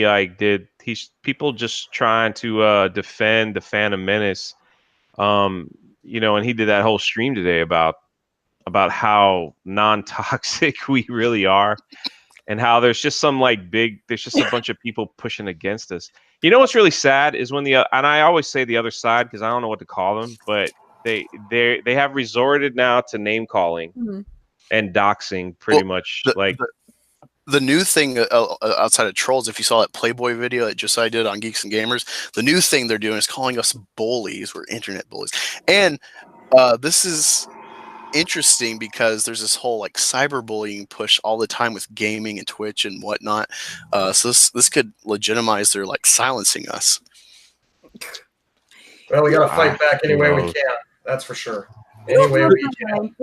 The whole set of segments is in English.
like people just trying to defend the Phantom Menace. You know, and he did that whole stream today about how non-toxic we really are, and how there's just there's just a bunch of people pushing against us. You know what's really sad is when and I always say the other side because I don't know what to call them, but they have resorted now to name calling and doxing pretty much. The new thing outside of trolls, if you saw that Playboy video that Josiah did on Geeks and Gamers, the new thing they're doing is calling us bullies. We're internet bullies. And this is interesting because there's this whole like cyberbullying push all the time with gaming and Twitch and whatnot. So this could legitimize their like silencing us. Well, we got to fight back any way we can. That's for sure. Any way we can.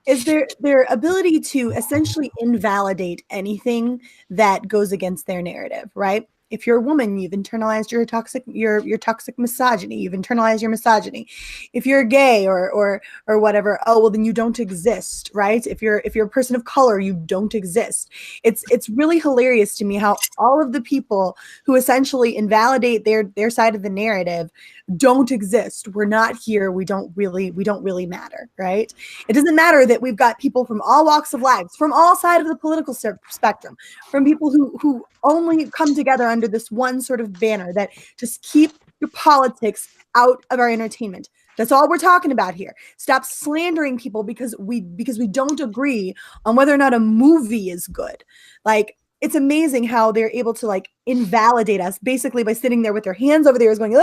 Is their ability to essentially invalidate anything that goes against their narrative, right? If you're a woman, you've internalized your toxic misogyny. You've internalized your misogyny. If you're gay or whatever, oh well, then you don't exist, right? If you're a person of color, you don't exist. It's really hilarious to me how all of the people who essentially invalidate their side of the narrative don't exist. We're not here. We don't really matter, right? It doesn't matter that we've got people from all walks of life, from all sides of the political spectrum, from people who only come together under this one sort of banner that just keep your politics out of our entertainment. That's all we're talking about here. Stop slandering people because we don't agree on whether or not a movie is good. Like, it's amazing how they're able to like invalidate us basically by sitting there with their hands over their ears going,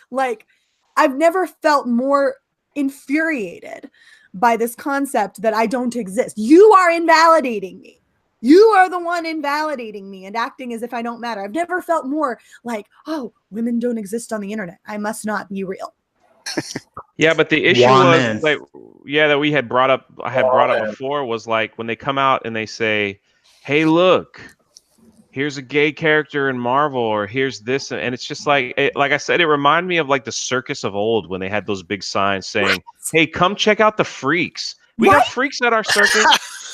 like, I've never felt more infuriated by this concept that I don't exist. You are invalidating me. You are the one invalidating me and acting as if I don't matter. I've never felt more like, oh, women don't exist on the internet. I must not be real. Yeah, but the issue was like, that we had brought up. I had brought up before was like when they come out and they say, "Hey, look, here's a gay character in Marvel," or "Here's this," and it's just like, like I said, it reminded me of like the circus of old when they had those big signs saying, "Hey, come check out the freaks. We got freaks at our circus.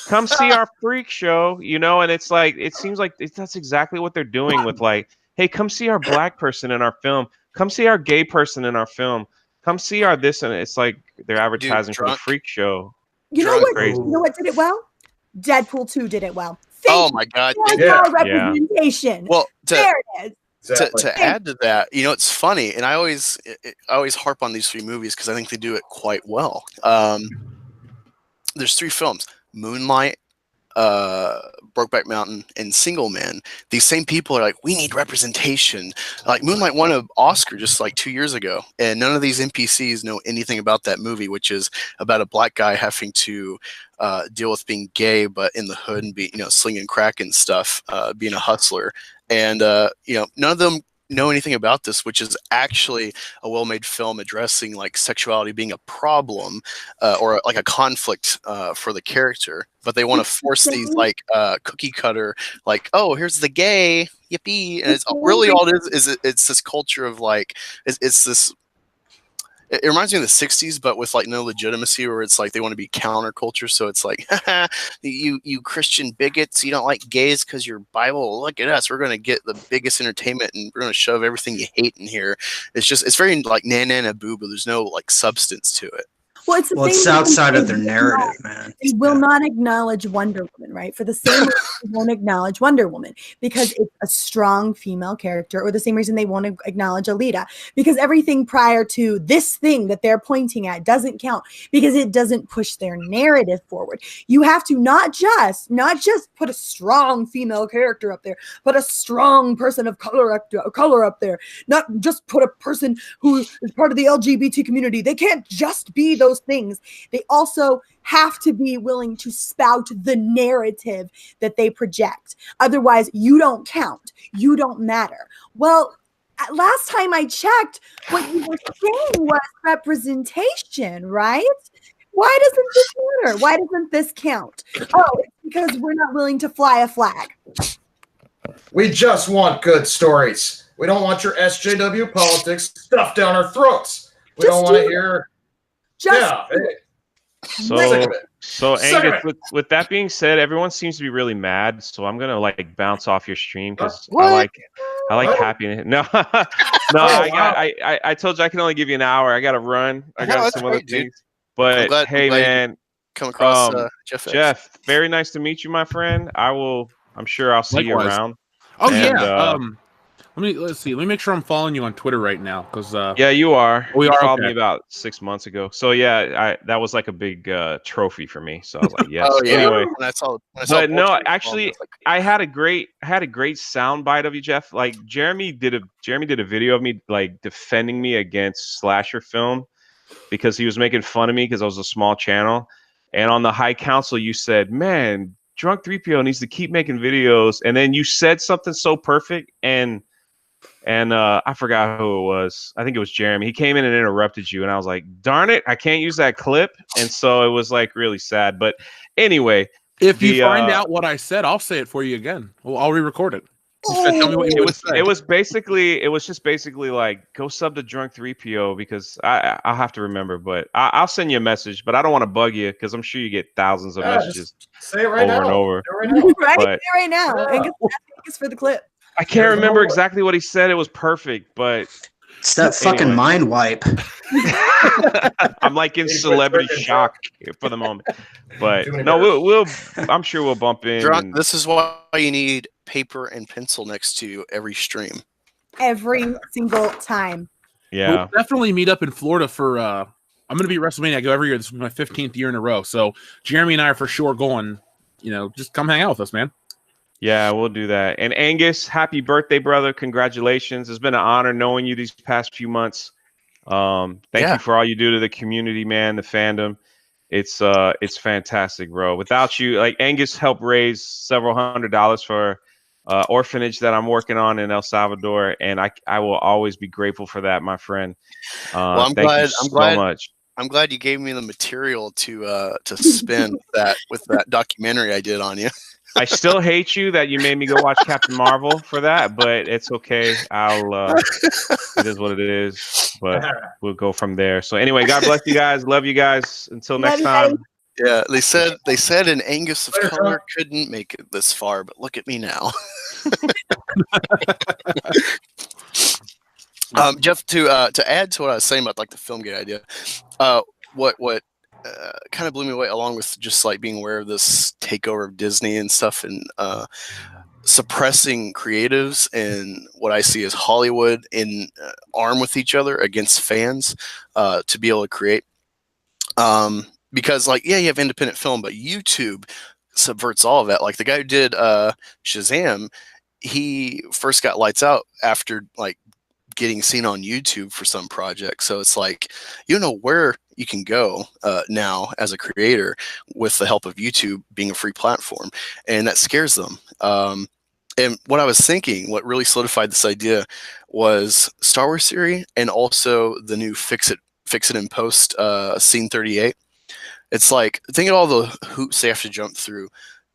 Come see our freak show," you know. And it's like, it seems like that's exactly what they're doing with like, "Hey, come see our black person in our film. Come see our gay person in our film. Come see our this," and it's like they're advertising for the freak show. You know what did it well? Deadpool 2 did it well. Oh my God! Representation. Well, there it is. To add to that, you know, it's funny, and I always harp on these three movies because I think they do it quite well. There's three films: Moonlight, Brokeback Mountain, and Single Man. These same people are like, we need representation. Like Moonlight won an Oscar just like 2 years ago, and none of these NPCs know anything about that movie, which is about a black guy having to deal with being gay, but in the hood and be, you know, slinging crack and stuff, being a hustler. And you know, none of them know anything about this, which is actually a well-made film addressing like sexuality being a problem or like a conflict for the character, but they want to force these like cookie cutter, like, oh, here's the gay, yippee, and it's really all it is it's this culture of like it's this. It reminds me of the 60s, but with like no legitimacy, where it's like they want to be counterculture. So it's like, you Christian bigots, you don't like gays because your Bible. Look at us. We're going to get the biggest entertainment and we're going to shove everything you hate in here. It's very like na boo, but there's no like substance to it. Well, it's outside of their narrative, man. They will not acknowledge Wonder Woman, right? For the same reason they won't acknowledge Wonder Woman, because it's a strong female character, or the same reason they won't acknowledge Alita, because everything prior to this thing that they're pointing at doesn't count, because it doesn't push their narrative forward. You have to not just put a strong female character up there, but a strong person of color up there. Not just put a person who is part of the LGBT community. They can't just be those things. They also have to be willing to spout the narrative that they project. Otherwise, you don't count. You don't matter. Well, last time I checked, what you were saying was representation, right? Why doesn't this matter? Why doesn't this count? Oh, it's because we're not willing to fly a flag. We just want good stories. We don't want your SJW politics stuffed down our throats. We don't want to hear... So Angus, with that being said, everyone seems to be really mad. So I'm gonna like bounce off your stream because I like happiness. No, no, I told you I can only give you an hour. I gotta run. I got some other things. But hey, man, come across Jeff. Very nice to meet you, my friend. I'm sure I'll see you around. Oh yeah. Let's see. Let me make sure I'm following you on Twitter right now, because yeah, you are. We you followed me about 6 months ago. So yeah, that was like a big trophy for me. So I was like, yes. Oh, yeah. Anyway, when I saw no, actually, I had a great sound bite of you, Jeff. Like Jeremy did a video of me like defending me against slasher film because he was making fun of me because I was a small channel. And on the High Council, you said, "Man, Drunk 3PO needs to keep making videos." And then you said something so perfect and I forgot who it was. I think it was Jeremy. He came in and interrupted you, and I was like, darn it, I can't use that clip. And so it was like really sad. But anyway, if you find out what I said, I'll say it for you again. Well, I'll re-record it. Tell me what you it was just basically like, go sub to Drunk 3PO because I'll have to remember, but I'll send you a message. But I don't want to bug you because I'm sure you get thousands of messages say it right over and over. Right now. Angus for the clip. I can't remember exactly what he said. It was perfect, but it's that fucking mind wipe. I'm like in celebrity shock for the moment. But no, we'll I'm sure we'll bump in. Drunk, this is why you need paper and pencil next to you every stream. Every single time. Yeah. We'll definitely meet up in Florida for I'm gonna be at WrestleMania. I go every year. This is my 15th year in a row. So Jeremy and I are for sure going, just come hang out with us, man. Yeah, we'll do that. And Angus, happy birthday, brother. Congratulations. It's been an honor knowing you these past few months. Thank you for all you do to the community, man, the fandom. It's fantastic, bro. Without you, like Angus helped raise several $100s for orphanage that I'm working on in El Salvador, and I will always be grateful for that, my friend. Well, thank you so much. I'm glad you gave me the material to spin with that documentary I did on you. I still hate you that you made me go watch Captain Marvel for that, but it's okay. It is what it is, but we'll go from there. So anyway, God bless you guys. Love you guys. Until next time. Yeah, they said an Angus of color couldn't make it this far, but look at me now. Jeff, to add to what I was saying about like the Filmgate idea, what kind of blew me away, along with just like being aware of this takeover of Disney and stuff, and suppressing creatives and what I see as Hollywood in arm with each other against fans to be able to create. Because like, yeah, you have independent film, but YouTube subverts all of that. Like the guy who did Shazam, he first got lights out after like getting seen on YouTube for some project. So it's like, you don't know where you can go now as a creator with the help of YouTube being a free platform, and that scares them. And what I was thinking, what really solidified this idea was Star Wars theory, and also the new fix it in post scene 38. It's like, think of all the hoops they have to jump through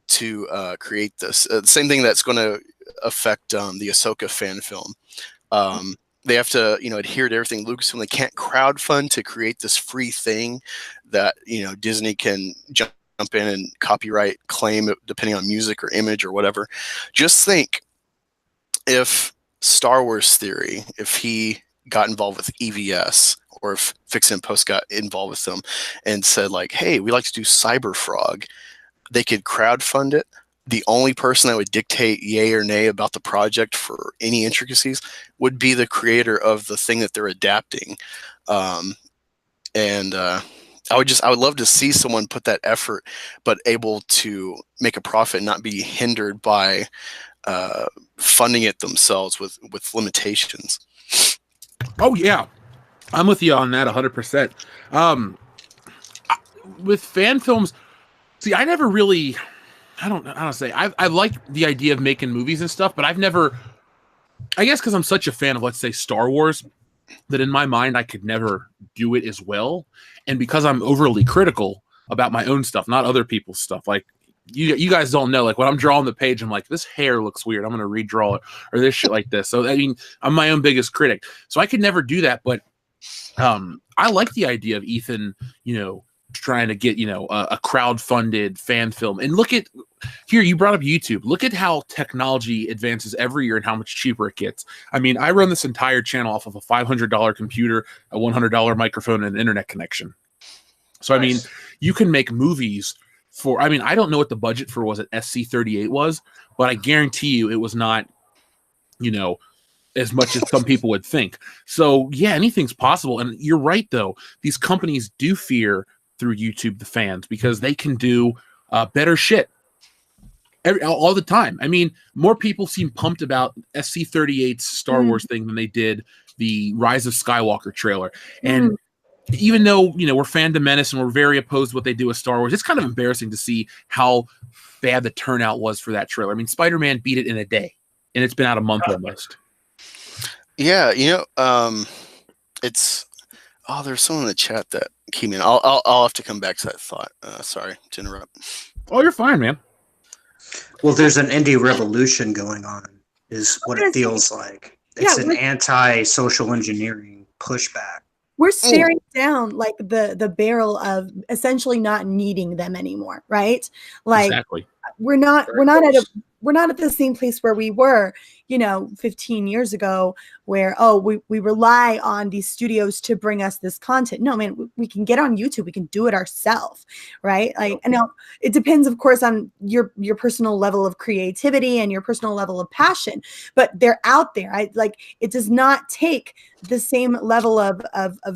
to create this. The same thing that's going to affect the Ahsoka fan film. They have to, adhere to everything Lucasfilm. They can't crowdfund to create this free thing that, Disney can jump in and copyright claim it, depending on music or image or whatever. Just think if Star Wars theory, if he got involved with EVS, or if Fix and Post got involved with them and said like, hey, we like to do Cyberfrog, they could crowdfund it. The only person that would dictate yay or nay about the project for any intricacies would be the creator of the thing that they're adapting. I would love to see someone put that effort, but able to make a profit and not be hindered by funding it themselves with limitations. Oh yeah, I'm with you on that 100%. With fan films, see, I never really, I don't know how to say, I like the idea of making movies and stuff, but I've never, I guess because I'm such a fan of, let's say, Star Wars, that in my mind I could never do it as well. And because I'm overly critical about my own stuff, not other people's stuff, like you guys don't know, like when I'm drawing the page, I'm like, this hair looks weird, I'm going to redraw it, or this shit like this. So I mean, I'm my own biggest critic, so I could never do that. But I like the idea of Ethan, trying to get, a crowd-funded fan film. And look at here, you brought up YouTube. Look at how technology advances every year and how much cheaper it gets. I mean, I run this entire channel off of a $500 computer, a $100 microphone, and an internet connection. So, nice. I mean, you can make movies for, I don't know what the budget for was it SC-38 was, but I guarantee you it was not, as much as some people would think. So, yeah, anything's possible. And you're right, though. These companies do fear through YouTube the fans because they can do better shit all the time. I mean, more people seem pumped about SC-38's Star Wars thing than they did the Rise of Skywalker trailer. And even though, we're fandom menace and we're very opposed to what they do with Star Wars, it's kind of embarrassing to see how bad the turnout was for that trailer. I mean, Spider-Man beat it in a day, and it's been out a month almost. Yeah, it's there's someone in the chat that came in. I'll have to come back to that thought. Sorry to interrupt. Oh, you're fine, man. Well, there's an indie revolution going on, is what it feels like. It's an anti-social engineering pushback. We're staring down like the barrel of essentially not needing them anymore, right? Like exactly. We're not at the same place where we were, 15 years ago, where we rely on these studios to bring us this content. No, man, we can get on YouTube. We can do it ourselves, right? Like, I know it depends, of course, on your personal level of creativity and your personal level of passion, but they're out there. It does not take the same level of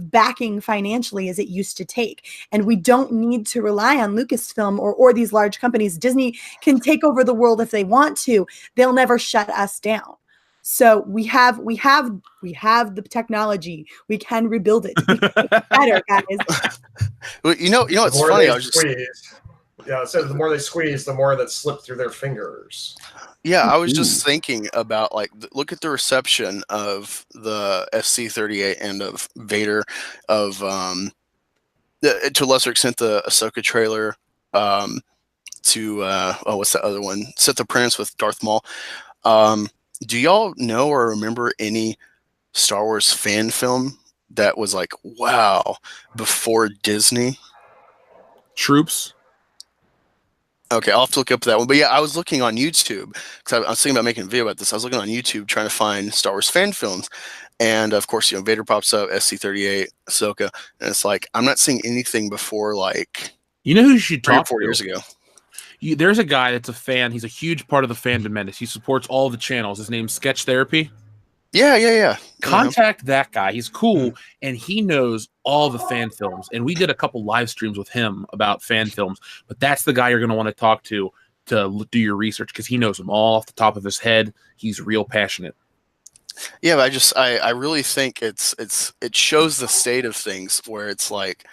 backing financially as it used to take, and we don't need to rely on Lucasfilm or these large companies. Disney can take over the world if they want to. They'll never shut us down. So we have the technology. We can rebuild it. Better, guys. Well, it's funny. So the more they squeeze, the more that slip through their fingers. Yeah, I was just thinking about look at the reception of the SC-38 and of Vader, of to a lesser extent the Ahsoka trailer, to what's that other one? Set the Apprentice with Darth Maul. Do y'all know or remember any Star Wars fan film that was like, wow, before Disney? Troops. Okay, I'll have to look up that one. But yeah, I was looking on YouTube because I was thinking about making a video about this. I was looking on YouTube trying to find Star Wars fan films. And of course, Vader pops up, SC-38, Ahsoka. And it's like, I'm not seeing anything before who you should talk to? 4 years ago. There's a guy that's a fan. He's a huge part of the fandom menace. He supports all the channels. His name's Sketch Therapy. Yeah. Contact that guy. He's cool, and he knows all the fan films. And we did a couple live streams with him about fan films. But that's the guy you're going to want to talk to do your research, because he knows them all off the top of his head. He's real passionate. Yeah, but I really think it shows the state of things where it's like,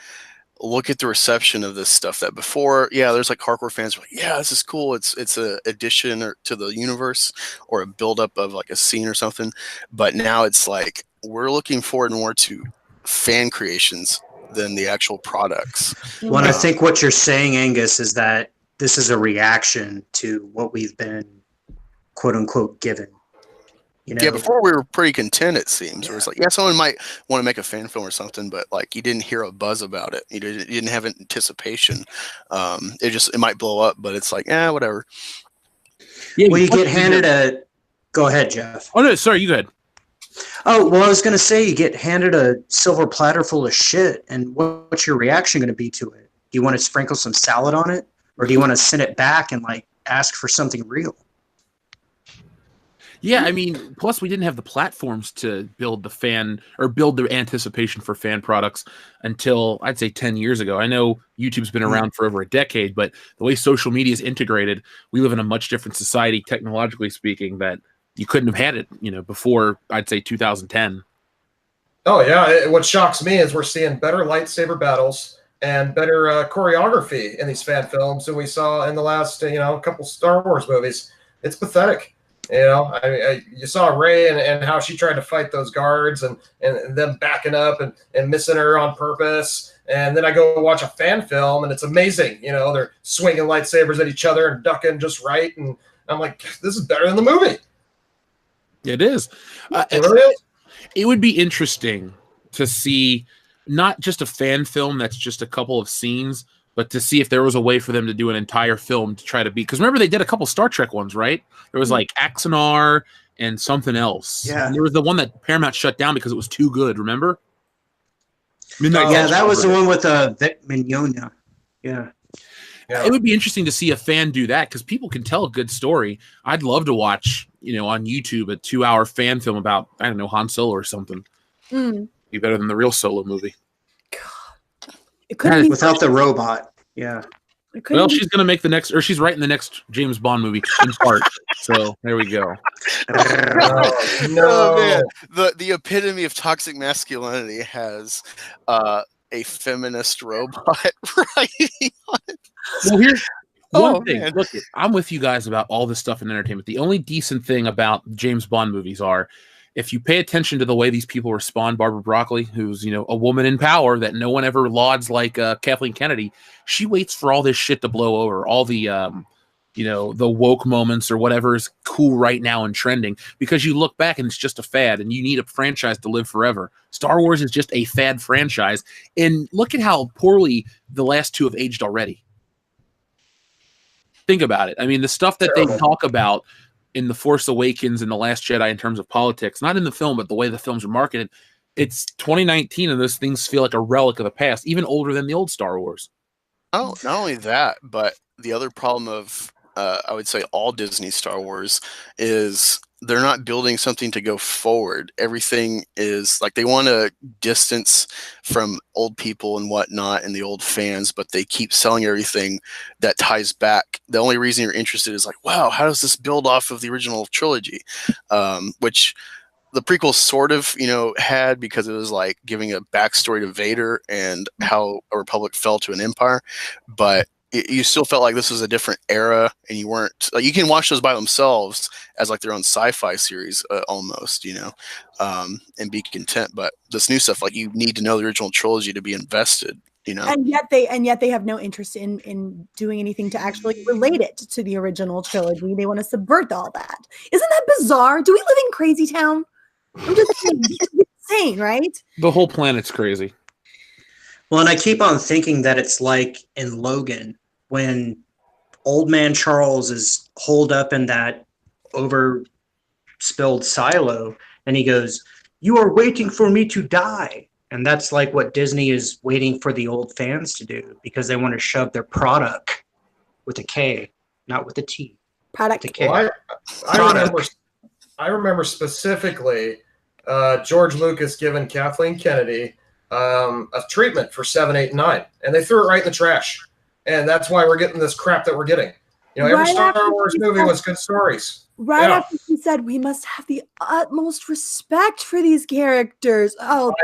look at the reception of this stuff that before, there's hardcore fans were like, yeah, this is cool. It's a addition to the universe or a buildup of a scene or something. But now it's like, we're looking forward more to fan creations than the actual products. Well, I think what you're saying, Angus, is that this is a reaction to what we've been quote unquote given. Yeah, before we were pretty content, it seems. Where it's like, someone might want to make a fan film or something, but you didn't hear a buzz about it. You didn't have anticipation. It might blow up, but it's like, whatever. Yeah, well, you get handed a. Go ahead, Jeff. Oh no, sorry, you go ahead. Oh well, I was going to say you get handed a silver platter full of shit, and what's your reaction going to be to it? Do you want to sprinkle some salad on it, or do you want to send it back and ask for something real? Yeah, I mean, plus we didn't have the platforms to build the anticipation for fan products until I'd say 10 years ago. I know YouTube's been around for over a decade, but the way social media is integrated, we live in a much different society, technologically speaking, that you couldn't have had it, before I'd say 2010. Oh yeah, what shocks me is we're seeing better lightsaber battles and better choreography in these fan films than we saw in the last couple Star Wars movies. It's pathetic. You saw Rey and how she tried to fight those guards and them backing up and missing her on purpose. And then I go watch a fan film and it's amazing. They're swinging lightsabers at each other and ducking just right. And I'm like, this is better than the movie. It is. It would be interesting to see not just a fan film that's just a couple of scenes, but to see if there was a way for them to do an entire film to try to beat. Because remember, they did a couple Star Trek ones, right? There was like Axanar and something else. Yeah. And there was the one that Paramount shut down because it was too good, remember? Yeah, that was the one with Vic Mignogna. Yeah. It would be interesting to see a fan do that because people can tell a good story. I'd love to watch, on YouTube a 2-hour fan film about, I don't know, Han Solo or something. Be better than the real Solo movie. God. It couldn't be without the robot. Yeah. Well, she's going to make the next, or she's writing the next James Bond movie in part. So there we go. No, man. The epitome of toxic masculinity has a feminist robot writing on it. Well, here's one thing. Man. Look, I'm with you guys about all this stuff in entertainment. The only decent thing about James Bond movies are, if you pay attention to the way these people respond, Barbara Broccoli, who's, a woman in power that no one ever lauds like Kathleen Kennedy, she waits for all this shit to blow over, all the, the woke moments or whatever is cool right now and trending, because you look back and it's just a fad and you need a franchise to live forever. Star Wars is just a fad franchise. And look at how poorly the last two have aged already. Think about it. I mean, the stuff that they talk about in The Force Awakens and The Last Jedi in terms of politics, not in the film, but the way the films are marketed, it's 2019 and those things feel like a relic of the past, even older than the old Star Wars. Oh, not only that, but the other problem of, I would say, all Disney Star Wars is they're not building something to go forward. Everything is like they want to distance from old people and whatnot and the old fans, but they keep selling everything that ties back. The only reason you're interested is like, wow, how does this build off of the original trilogy? Which the prequel sort of, had, because it was like giving a backstory to Vader and how a republic fell to an empire. But you still felt like this was a different era, and you weren't like, you can watch those by themselves as like their own sci-fi series, almost, and be content. But this new stuff, like, you need to know the original trilogy to be invested, And yet they have no interest in doing anything to actually relate it to the original trilogy. They want to subvert all that. Isn't that bizarre? Do we live in crazy town? I'm just saying, it's insane, right? The whole planet's crazy. Well, and I keep on thinking that it's like in Logan, when old man Charles is holed up in that over-spilled silo, and he goes, "You are waiting for me to die." And that's like what Disney is waiting for the old fans to do, because they want to shove their product with a K, not with a T. Product. K. Well, I remember specifically George Lucas giving Kathleen Kennedy a treatment for 7, 8, and 9, and they threw it right in the trash. And that's why we're getting this crap that we're getting. Every Star Wars movie was good stories. Right after he said, we must have the utmost respect for these characters. Oh,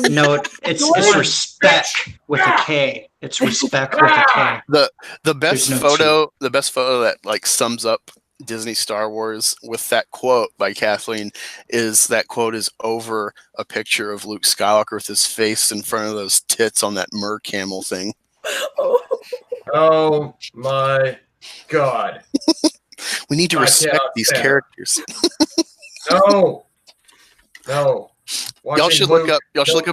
no, it's respect with a K. It's respect with a K. The best photo that like sums up Disney Star Wars with that quote by Kathleen is that quote is over a picture of Luke Skywalker with his face in front of those tits on that mer camel thing. Oh my God. We need to respect these characters. No. Y'all should look up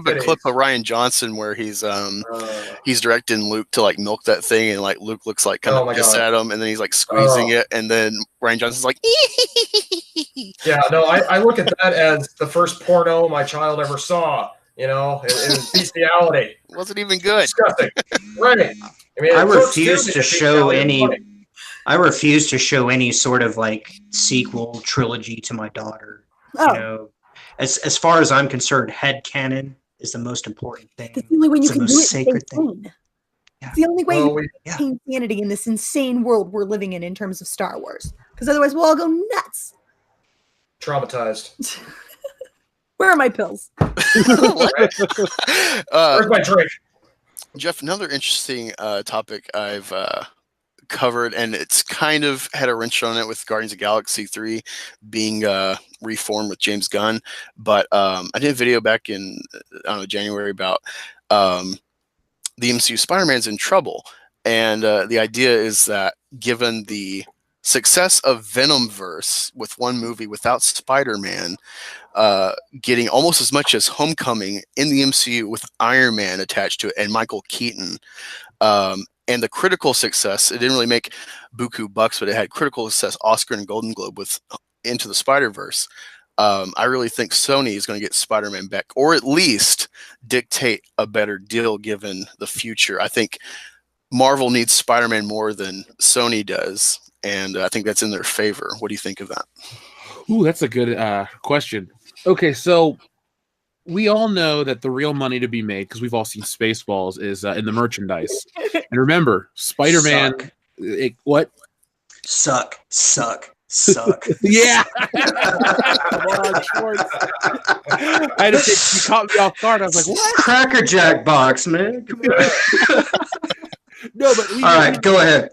a clip of Rian Johnson where he's directing Luke to like milk that thing, and like Luke looks like kind of pissed at him, and then he's like squeezing it, and then Rian Johnson's like Yeah, no, I look at that as the first porno my child ever saw. It was bestiality. It wasn't even good. Disgusting. Right. I mean, I refuse to show any sort of like sequel trilogy to my daughter. As far as I'm concerned, headcanon is the most important thing. That's the only way you can do it. Sacred thing. Yeah. It's the only way you can maintain sanity in this insane world we're living in terms of Star Wars. Because otherwise we'll all go nuts. Traumatized. Where are my pills? Where's my drink? Jeff, another interesting topic I've covered, and it's kind of had a wrench on it with Guardians of the Galaxy 3 being reformed with James Gunn. But I did a video back in January about the MCU Spider-Man's in trouble. And the idea is that given the success of Venomverse with one movie without Spider-Man getting almost as much as Homecoming in the MCU with Iron Man attached to it and Michael Keaton. And the critical success, it didn't really make buku bucks, but it had critical success, Oscar and Golden Globe with Into the Spider-Verse. I really think Sony is going to get Spider-Man back, or at least dictate a better deal given the future. I think Marvel needs Spider-Man more than Sony does, and I think that's in their favor. What do you think of that? Ooh, that's a good question. Okay, so we all know that the real money to be made, because we've all seen Spaceballs, is in the merchandise. And remember, Spider-Man... What? Suck. Yeah. Come on, Schwartz. I had to think, you caught me off guard. I was like, what? Cracker Jack box, man. Come on. No, but all right, go ahead.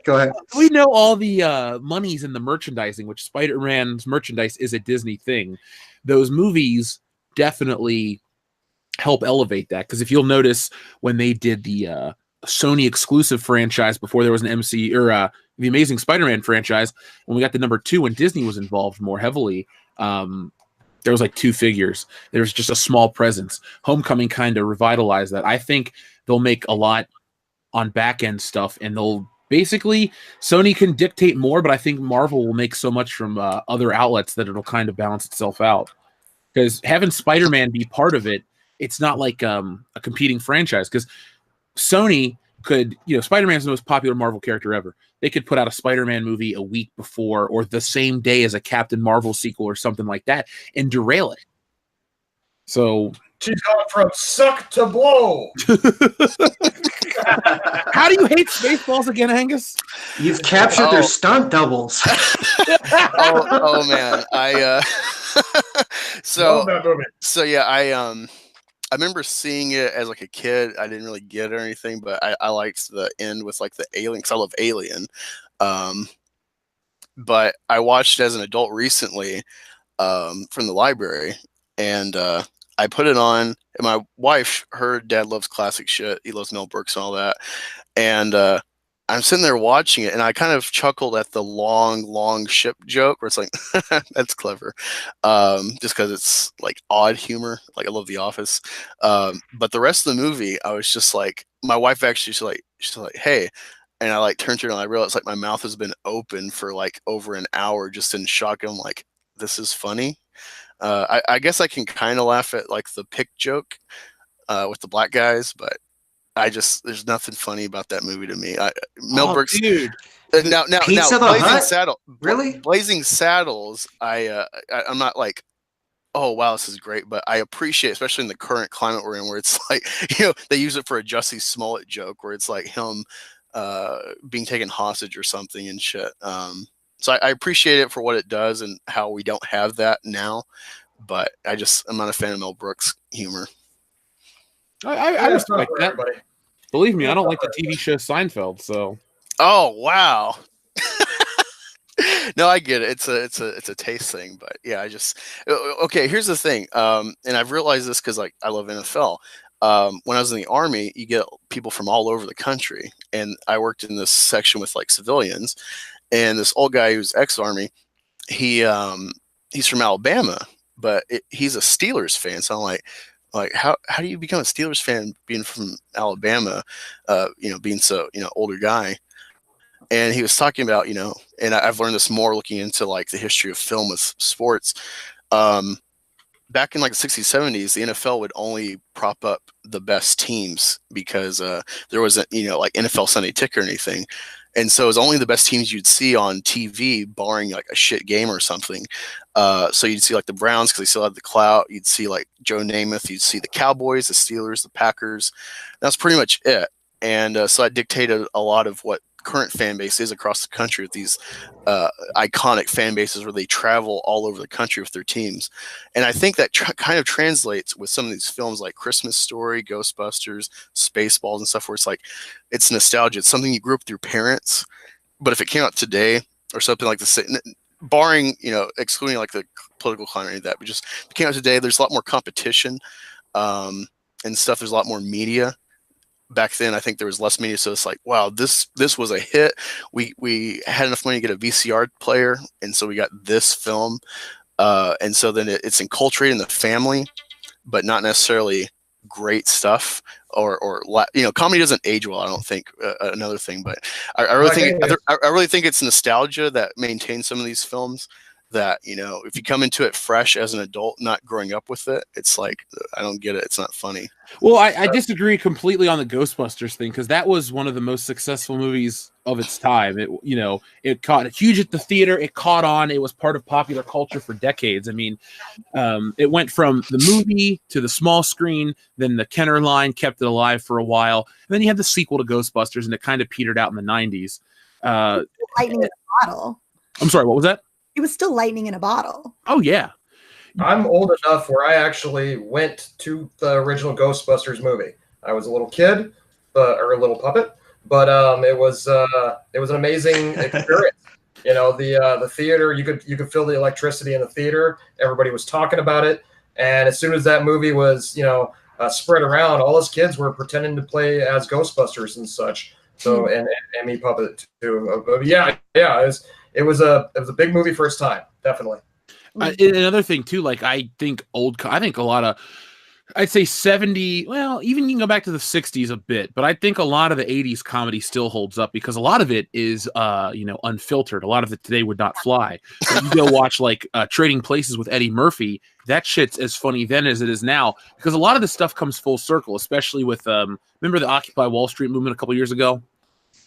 We know all the monies in the merchandising, which Spider-Man's merchandise is a Disney thing. Those movies definitely help elevate that, because if you'll notice when they did the Sony exclusive franchise before there was an MC or the Amazing Spider-Man franchise, when we got the number 2 when Disney was involved more heavily, there was like 2 figures. There was just a small presence. Homecoming kind of revitalized that. I think they'll make a lot on back end stuff, and they'll basically, Sony can dictate more, but I think Marvel will make so much from other outlets that it'll kind of balance itself out. Because having Spider-Man be part of it, it's not like a competing franchise, because Sony could, Spider-Man's the most popular Marvel character ever. They could put out a Spider-Man movie a week before or the same day as a Captain Marvel sequel or something like that and derail it. So she's gone from suck to blow. How do you hate Spaceballs again, Angus? You've captured their stunt doubles. oh man, so yeah, I remember seeing it as like a kid. I didn't really get it or anything, but I liked the end with like the alien, because I love Alien. But I watched it as an adult recently from the library, and I put it on. And my wife, her dad loves classic shit. He loves Mel Brooks and all that. And I'm sitting there watching it, and I kind of chuckled at the long ship joke, where it's like, that's clever. Just because it's like odd humor. Like, I love The Office. But the rest of the movie, I was just like, my wife actually, she's like, hey. And I like turned to her, and I realized like my mouth has been open for like over an hour just in shock. I'm like, this is funny. I guess I can kind of laugh at like the pick joke with the black guys, but there's nothing funny about that movie to me. Mel Brooks, dude. Now, Blazing Saddles. I'm not like, oh wow, this is great, but I appreciate, especially in the current climate we're in, where it's like, they use it for a Jussie Smollett joke, where it's like him being taken hostage or something and shit. So I appreciate it for what it does and how we don't have that now, but I'm not a fan of Mel Brooks' humor. I respect that. Everybody. Believe me, I don't like the TV show Seinfeld. So. Oh wow. No, I get it. It's a taste thing, but yeah, okay. Here's the thing, and I've realized this because like I love NFL. When I was in the Army, you get people from all over the country, and I worked in this section with like civilians, and this old guy who's ex-Army, he's from Alabama, but he's a Steelers fan. So I'm like, how do you become a Steelers fan being from Alabama, being so, older guy? And he was talking about, and I've learned this more looking into like the history of film with sports. Back in like the 60s, 70s, the NFL would only prop up the best teams because there wasn't, like NFL Sunday Ticket or anything. And so it was only the best teams you'd see on TV, barring like a shit game or something. So you'd see like the Browns because they still had the clout. You'd see like Joe Namath. You'd see the Cowboys, the Steelers, the Packers. That's pretty much it. And so that dictated a lot of what current fan base is across the country with these iconic fan bases where they travel all over the country with their teams. And I think that kind of translates with some of these films like Christmas Story, Ghostbusters, Spaceballs and stuff, where it's like, it's nostalgia. It's something you grew up with your parents, but if it came out today or something like this, barring, excluding like the political climate or any of that, but just if it came out today, there's a lot more competition and stuff. There's a lot more media. back then I think there was less media, so it's like, wow, this was a hit. We had enough money to get a VCR player, and so we got this film, and so then it's enculturated in the family, but not necessarily great stuff, or comedy doesn't age well, I don't think. Another thing, but I really think it's nostalgia that maintains some of these films. That, if you come into it fresh as an adult, not growing up with it, it's like, I don't get it. It's not funny. Well, I disagree completely on the Ghostbusters thing, because that was one of the most successful movies of its time. It caught huge at the theater. It caught on. It was part of popular culture for decades. I mean, it went from the movie to the small screen. Then the Kenner line kept it alive for a while. And then you had the sequel to Ghostbusters, and it kind of petered out in the 90s. Lightning in a bottle. I'm sorry, what was that? It was still lightning in a bottle. Oh, yeah. I'm old enough where I actually went to the original Ghostbusters movie. I was a little kid, or a little puppet, but it was an amazing experience. The theater, you could feel the electricity in the theater. Everybody was talking about it, and as soon as that movie was spread around, all us kids were pretending to play as Ghostbusters and such. So and me puppet too. It was a big movie for its time, definitely. Another thing too, like I think a lot of, I'd say 70, well, even you can go back to the 60s a bit, but I think a lot of the 80s comedy still holds up because a lot of it is, unfiltered. A lot of it today would not fly. You go watch like Trading Places with Eddie Murphy. That shit's as funny then as it is now, because a lot of this stuff comes full circle, especially with, remember the Occupy Wall Street movement a couple years ago?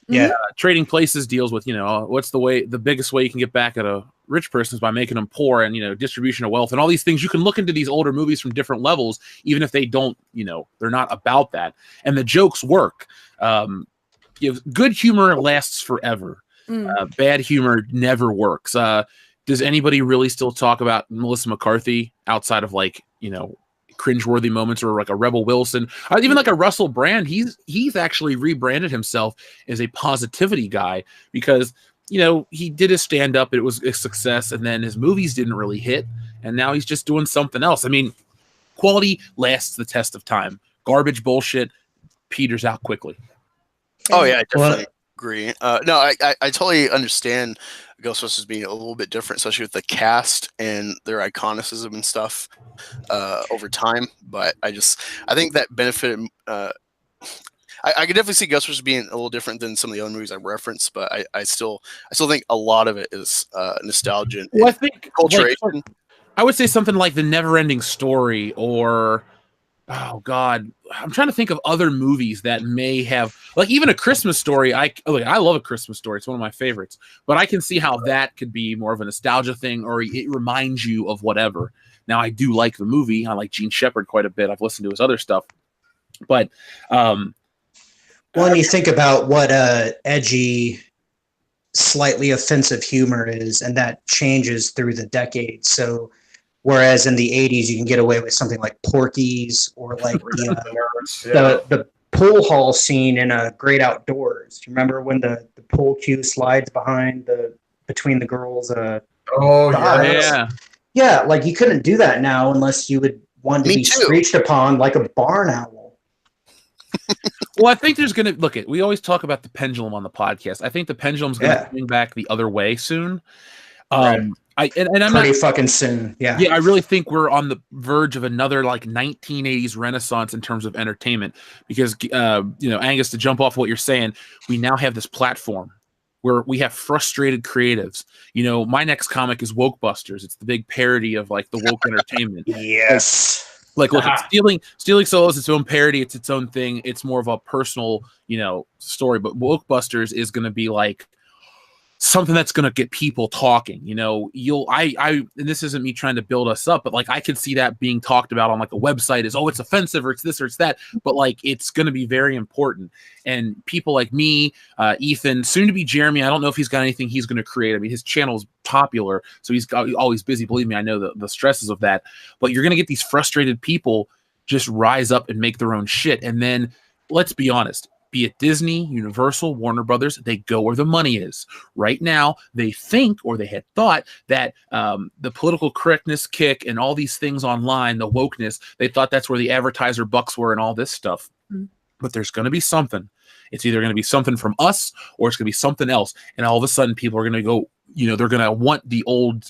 Yeah. Trading Places deals with, what's the biggest way you can get back at a rich person is by making them poor, and, distribution of wealth and all these things. You can look into these older movies from different levels, even if they don't, they're not about that. And the jokes work. Good humor lasts forever. Bad humor never works. Does anybody really still talk about Melissa McCarthy outside of cringeworthy moments, or like a Rebel Wilson, even like a Russell Brand? He's actually rebranded himself as a positivity guy because he did his stand-up, it was a success, and then his movies didn't really hit, and now he's just doing something else. I mean, quality lasts the test of time. Garbage bullshit peters out quickly. Oh yeah, I definitely agree. No, I totally understand Ghostbusters being a little bit different, especially with the cast and their iconicism and stuff over time. But I think that benefited. I could definitely see Ghostbusters being a little different than some of the other movies I referenced, but I still think a lot of it is nostalgia and I think culturation. I would say something like The Never-Ending Story, or oh god, I'm trying to think of other movies that may have, like even A Christmas Story. I love A Christmas Story. It's one of my favorites, but I can see how that could be more of a nostalgia thing, or it reminds you of whatever. Now, I do like the movie. I like Gene Shepard quite a bit. I've listened to his other stuff, but when you think about what edgy, slightly offensive humor is, and that changes through the decades. So whereas in the 80s, you can get away with something like Porky's, or like the pool hall scene in Great Outdoors. Do you remember when the pool cue slides between the girls? Yeah, like you couldn't do that now unless you would want to be screeched upon like a barn owl. Well, I think there's going to we always talk about the pendulum on the podcast. I think the pendulum's going to swing back the other way soon. Right. I'm pretty fucking soon. Yeah. Yeah, I really think we're on the verge of another 1980s renaissance in terms of entertainment, because Angus, to jump off what you're saying, we now have this platform where we have frustrated creatives. My next comic is Wokebusters. It's the big parody of the woke entertainment. Yes. Look, Stealing Solo is its own parody. It's its own thing. It's more of a personal, story. But Wokebusters is going to be something that's going to get people talking. And this isn't me trying to build us up, but I could see that being talked about on a website as, oh, it's offensive, or it's this or it's that, but it's going to be very important. And people like me, Ethan, soon to be Jeremy, I don't know if he's got anything he's going to create. I mean, his channel's popular, so he's always busy. Believe me, I know the stresses of that, but you're going to get these frustrated people just rise up and make their own shit. And then let's be honest, be it Disney, Universal, Warner Brothers, they go where the money is. Right now, they think, or they had thought, that the political correctness kick and all these things online, the wokeness, they thought that's where the advertiser bucks were and all this stuff. but there's going to be something. It's either going to be something from us or it's going to be something else. And all of a sudden people are going to go, they're going to want the old,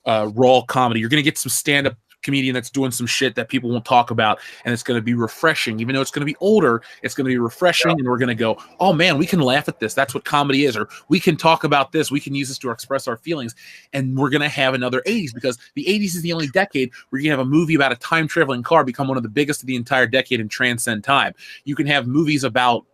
raw comedy. You're going to get some stand-up comedian that's doing some shit that people won't talk about, and it's going to be refreshing. Even though it's going to be older, it's going to be refreshing, and we're going to go, oh man, we can laugh at this. That's what comedy is. Or we can talk about this. We can use this to express our feelings. And we're going to have another 80s, because the 80s is the only decade where you can have a movie about a time-traveling car become one of the biggest of the entire decade and transcend time. You can have movies about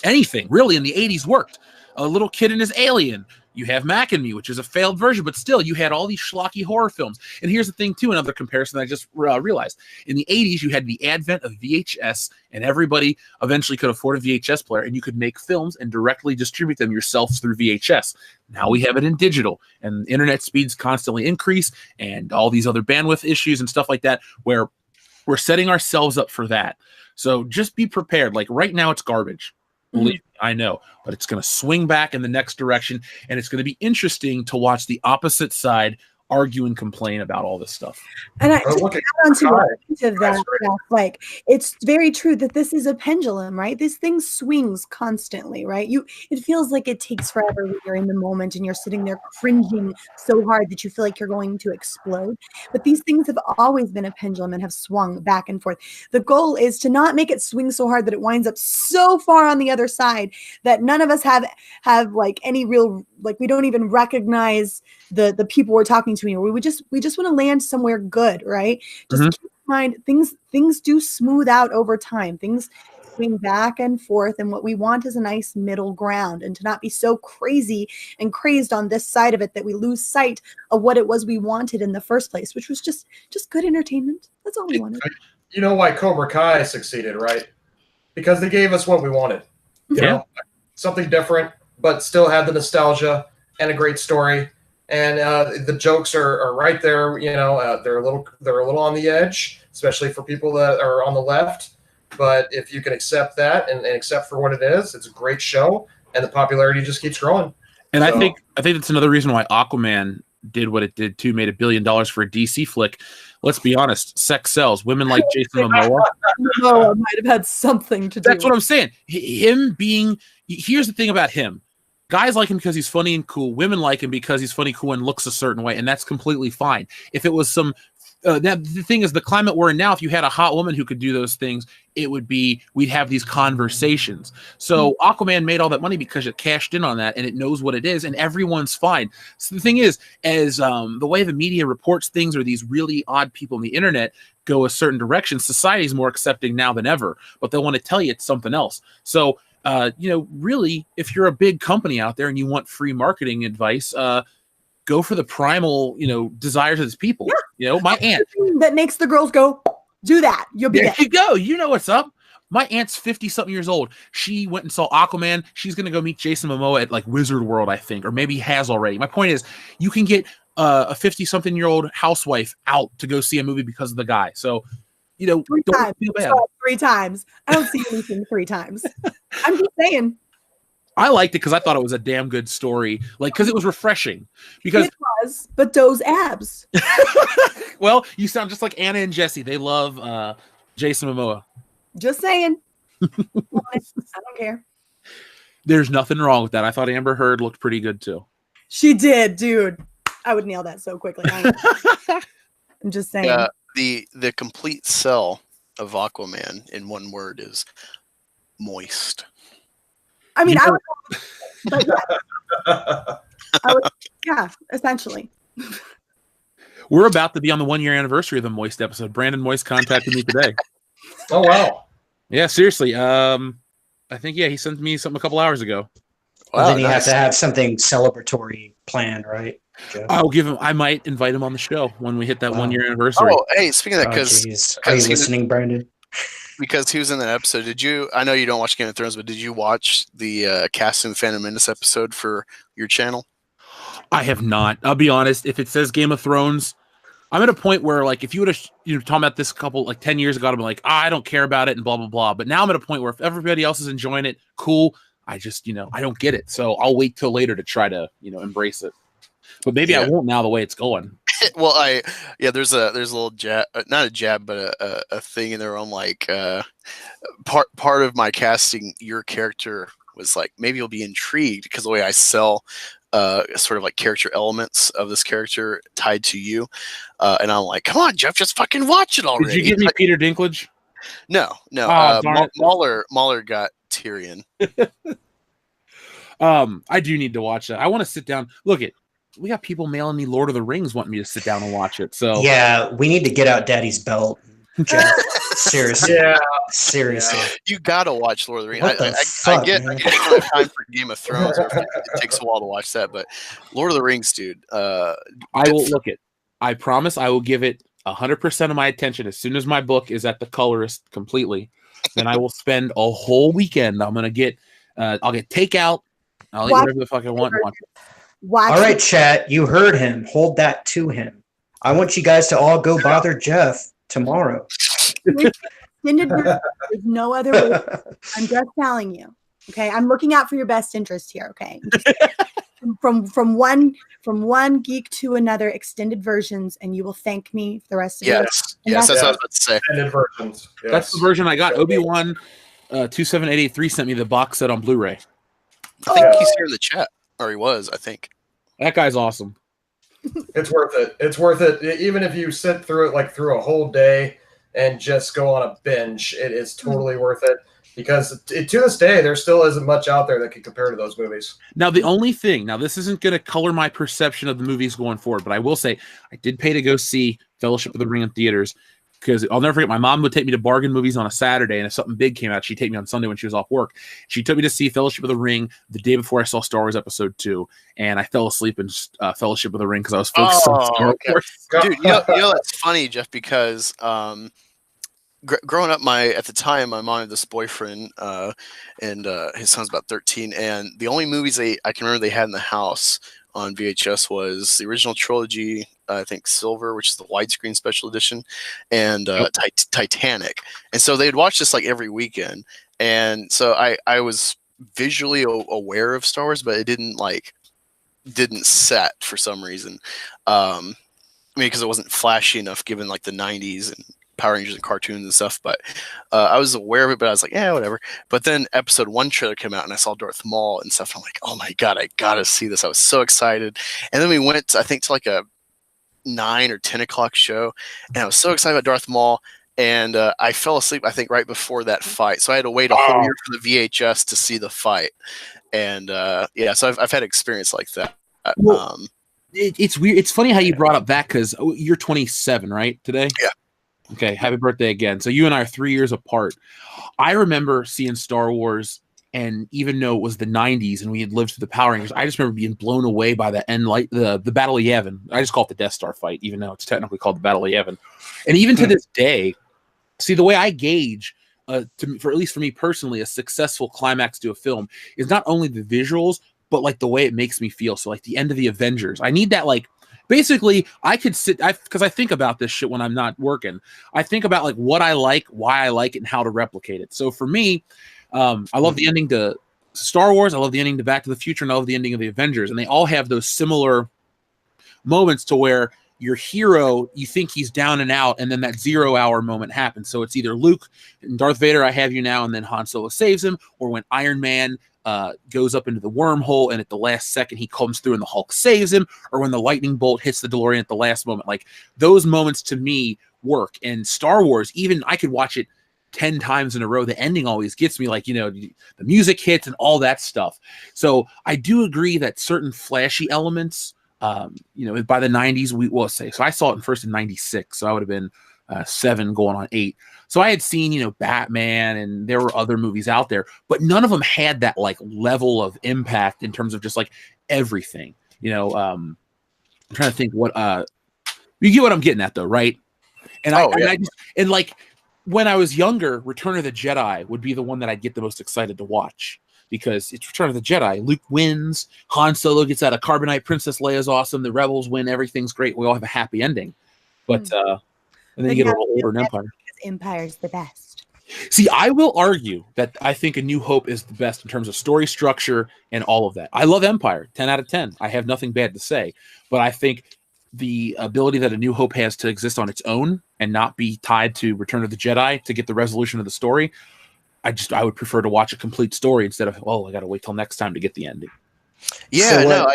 anything, really, in the 80s worked. A little kid and his alien. You have Mac and Me, which is a failed version, but still, you had all these schlocky horror films. And here's the thing, too, another comparison I just realized. In the 80s, you had the advent of VHS, and everybody eventually could afford a VHS player, and you could make films and directly distribute them yourself through VHS. Now we have it in digital, and internet speeds constantly increase, and all these other bandwidth issues and stuff like that, where we're setting ourselves up for that. So just be prepared. Like right now, it's garbage. Believe me, I know, but it's going to swing back in the next direction, and it's going to be interesting to watch the opposite side argue and complain about all this stuff. And I just add on to that, like, it's very true that this is a pendulum, right? This thing swings constantly, right? It feels like it takes forever when you're in the moment and you're sitting there cringing so hard that you feel like you're going to explode. But these things have always been a pendulum and have swung back and forth. The goal is to not make it swing so hard that it winds up so far on the other side that none of us have like any real, like, we don't even recognize the people we're talking to anymore. We just want to land somewhere good, right? Just keep in mind, things do smooth out over time. Things swing back and forth, and what we want is a nice middle ground, and to not be so crazy and crazed on this side of it that we lose sight of what it was we wanted in the first place, which was just good entertainment. That's all we wanted. You know why Cobra Kai succeeded, right? Because they gave us what we wanted. You know, something different, but still had the nostalgia and a great story. And the jokes are right there. You know, they're a little on the edge, especially for people that are on the left. But if you can accept that and accept for what it is, it's a great show, and the popularity just keeps growing. And so, I think that's another reason why Aquaman did what it did too, made $1 billion for a DC flick. Let's be honest, sex sells. Women like Jason Momoa. Momoa might have had something to do. That's what I'm saying. Here's the thing about him. Guys like him because he's funny and cool. Women like him because he's funny, cool, and looks a certain way, and that's completely fine. If it was some, the thing is, the climate we're in now, if you had a hot woman who could do those things, we'd have these conversations. So Aquaman made all that money because it cashed in on that, and it knows what it is, and everyone's fine. So the thing is, as the way the media reports things, or these really odd people on the internet go a certain direction, society's more accepting now than ever, but they want to tell you it's something else. So really, if you're a big company out there and you want free marketing advice, go for the primal, desires of its people. Yeah. My aunt that makes the girls go, do that. You'll be there. You go. You know what's up. My aunt's 50-something years old. She went and saw Aquaman. She's going to go meet Jason Momoa at like Wizard World, I think, or maybe has already. My point is, you can get a 50-something-year-old housewife out to go see a movie because of the guy. So, don't feel bad. 3 times. I don't see anything 3 times. I'm just saying. I liked it because I thought it was a damn good story. Like, because it was refreshing. Because it was, but those abs. Well, you sound just like Anna and Jesse. They love Jason Momoa. Just saying. I don't care. There's nothing wrong with that. I thought Amber Heard looked pretty good too. She did, dude. I would nail that so quickly. I'm just saying. The complete sell of Aquaman in one word is moist. I mean, but yeah, essentially. We're about to be on the 1-year anniversary of the Moist episode. Brandon Moist contacted me today. Oh, wow. Yeah, seriously. I think, he sent me something a couple hours ago. Well, then you have to have something celebratory planned, right, Joe? I might invite him on the show when we hit that 1-year anniversary. Oh, hey, speaking of that, because are you listening, Brandon? Because he was in that episode. I know you don't watch Game of Thrones, but did you watch the Casting the Phantom Menace episode for your channel? I have not. I'll be honest. If it says Game of Thrones, I'm at a point where, like, if you would have talking about this 10 years ago, I'd be like, I don't care about it and blah, blah, blah. But now I'm at a point where if everybody else is enjoying it, cool. I just, I don't get it. So I'll wait till later to try to, embrace it. But maybe I won't now the way it's going. Well, there's a little jab, not a jab, but a thing in there on like part of my casting your character was like, maybe you'll be intrigued because the way I sell sort of like character elements of this character tied to you, and I'm like, come on, Jeff, just fucking watch it already. Did you give me Peter Dinklage? No. Darn it. Mahler got Tyrion. I do need to watch that. I want to sit down. Look, we got people mailing me Lord of the Rings wanting me to sit down and watch it. So yeah, we need to get out Daddy's belt. Seriously. Yeah. Seriously. You gotta watch Lord of the Rings. I get time for Game of Thrones. It takes a while to watch that, but Lord of the Rings, dude. I will look it. I promise I will give it 100% of my attention as soon as my book is at the colorist completely. Then I will spend a whole weekend. I'm gonna get. I'll get takeout. I'll eat whatever the fuck I want. All right, chat. You heard him. Hold that to him. I want you guys to all go bother Jeff tomorrow. There's no other way. I'm just telling you. Okay, I'm looking out for your best interest here. Okay, from one geek to another, extended versions, and you will thank me for the rest of it. Yes, that's what I was about to say. Extended versions. Yes. That's the version I got. Obi-Wan 27883 sent me the box set on Blu-ray. I think he's here in the chat, or he was. I think that guy's awesome. It's worth it. It's worth it. Even if you sit through it like through a whole day and just go on a binge, it is totally worth it. Because to this day, there still isn't much out there that can compare to those movies. Now, the only thing, this isn't going to color my perception of the movies going forward, but I will say I did pay to go see Fellowship of the Ring in theaters because I'll never forget, my mom would take me to bargain movies on a Saturday, and if something big came out, she'd take me on Sunday when she was off work. She took me to see Fellowship of the Ring the day before I saw Star Wars Episode 2, and I fell asleep in Fellowship of the Ring because I was focused on Star Wars. Dude, you know that's funny, Jeff, because growing up, at the time, my mom had this boyfriend, and his son's about 13, and the only movies I can remember they had in the house on VHS was the original trilogy, I think Silver, which is the widescreen special edition, and Titanic. And so they'd watch this like every weekend, and so I was visually aware of Star Wars, but it didn't set for some reason. I mean, because it wasn't flashy enough given like the 90s and Power Rangers and cartoons and stuff, but I was aware of it, but I was like, yeah, whatever. But then Episode 1 trailer came out and I saw Darth Maul and stuff. And I'm like, oh my God, I gotta see this. I was so excited. And then we went, I think, to like a 9 or 10 o'clock show, and I was so excited about Darth Maul, and I fell asleep, I think, right before that fight. So I had to wait a whole year for the VHS to see the fight. And so I've had experience like that. Well, it's weird. It's funny how you brought up that because you're 27, right, today? Yeah. Okay, happy birthday again. So you and I are 3 years apart. I remember seeing Star Wars, and even though it was the 90s and we had lived through the Power Rangers, I just remember being blown away by the end, like the Battle of Yavin. I just call it the Death Star fight, even though it's technically called the Battle of Yavin. And even to this day, see, the way I gauge, for at least for me personally, a successful climax to a film is not only the visuals, but like the way it makes me feel. So like the end of the Avengers, I need that like. Basically, I could sit, because I think about this shit when I'm not working. I think about like what I like, why I like it, and how to replicate it. So for me, I love the ending to Star Wars. I love the ending to Back to the Future, and I love the ending of the Avengers. And they all have those similar moments to where your hero, you think he's down and out, and then that 0 hour moment happens. So it's either Luke and Darth Vader, I have you now, and then Han Solo saves him, or when Iron Man goes up into the wormhole and at the last second he comes through and the Hulk saves him, or when the lightning bolt hits the DeLorean at the last moment. Like those moments to me work. And Star Wars, even I could watch it 10 times in a row. The ending always gets me, like, the music hits and all that stuff. So I do agree that certain flashy elements, by the 90s, we will say. So I saw it first in 96. So I would have been 7 going on 8. So I had seen, Batman, and there were other movies out there, but none of them had that like level of impact in terms of just like everything. I'm trying to think what you get what I'm getting at though, right? And and like when I was younger, Return of the Jedi would be the one that I'd get the most excited to watch because it's Return of the Jedi. Luke wins, Han Solo gets out of carbonite, Princess Leia's awesome, the rebels win, everything's great. We all have a happy ending, but and then you get a little older in Empire. Empire's the best. See, I will argue that I think A New Hope is the best in terms of story structure and all of that. I love Empire, 10 out of 10. I have nothing bad to say. But I think the ability that A New Hope has to exist on its own and not be tied to Return of the Jedi to get the resolution of the story, I would prefer to watch a complete story instead of, I got to wait till next time to get the ending. Yeah, so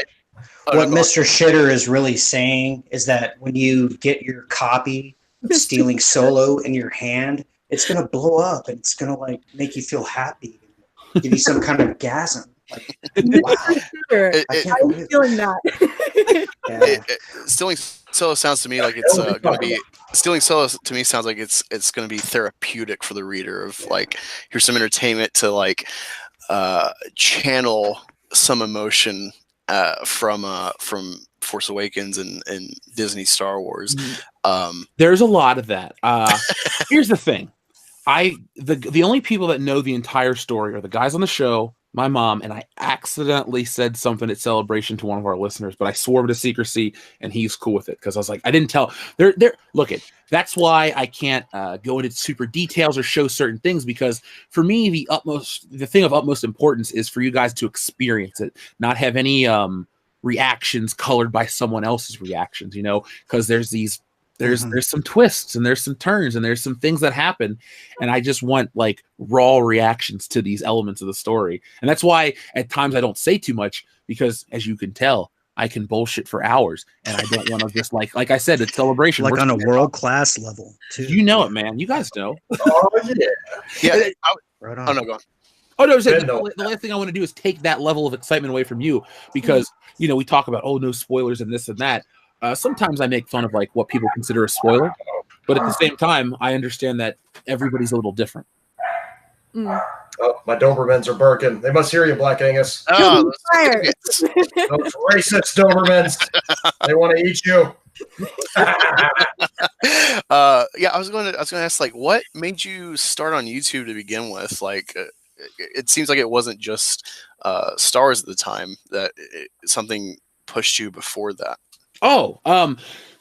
what Mr. Shitter is really saying is that when you get your copy of Stealing Solo in your hand, it's going to blow up and it's going to like make you feel happy, give you some kind of gasm. Like, wow. I'm feeling that. Stealing Solo sounds to me like it's going to be. Stealing Solo to me sounds like it's going to be therapeutic for the reader. Of like, here's some entertainment to like channel some emotion from Force Awakens and Disney Star Wars. There's a lot of that. Here's the thing. The only people that know the entire story are the guys on the show, my mom, and I accidentally said something at Celebration to one of our listeners, but I swore to secrecy, and he's cool with it because I was like, I didn't tell. That's why I can't go into super details or show certain things, because for me, the thing of utmost importance is for you guys to experience it, not have any reactions colored by someone else's reactions, because there's some twists and there's some turns and there's some things that happen, and I just want like raw reactions to these elements of the story. And that's why at times I don't say too much, because as you can tell, I can bullshit for hours, and I don't want to just like I said, it's Celebration, like on a world-class level too. You know it, man. You guys know. Oh yeah. Right on. Oh no, go on. Oh no, the last thing I want to do is take that level of excitement away from you, because we talk about no spoilers and this and that. Sometimes I make fun of like what people consider a spoiler, but at the same time, I understand that everybody's a little different. Oh, my Dobermans are barking. They must hear you, Black Angus. Oh, those racist Dobermans. They want to eat you. I was going to ask, like, what made you start on YouTube to begin with? Like, it seems like it wasn't just Star Wars at the time, that something pushed you before that.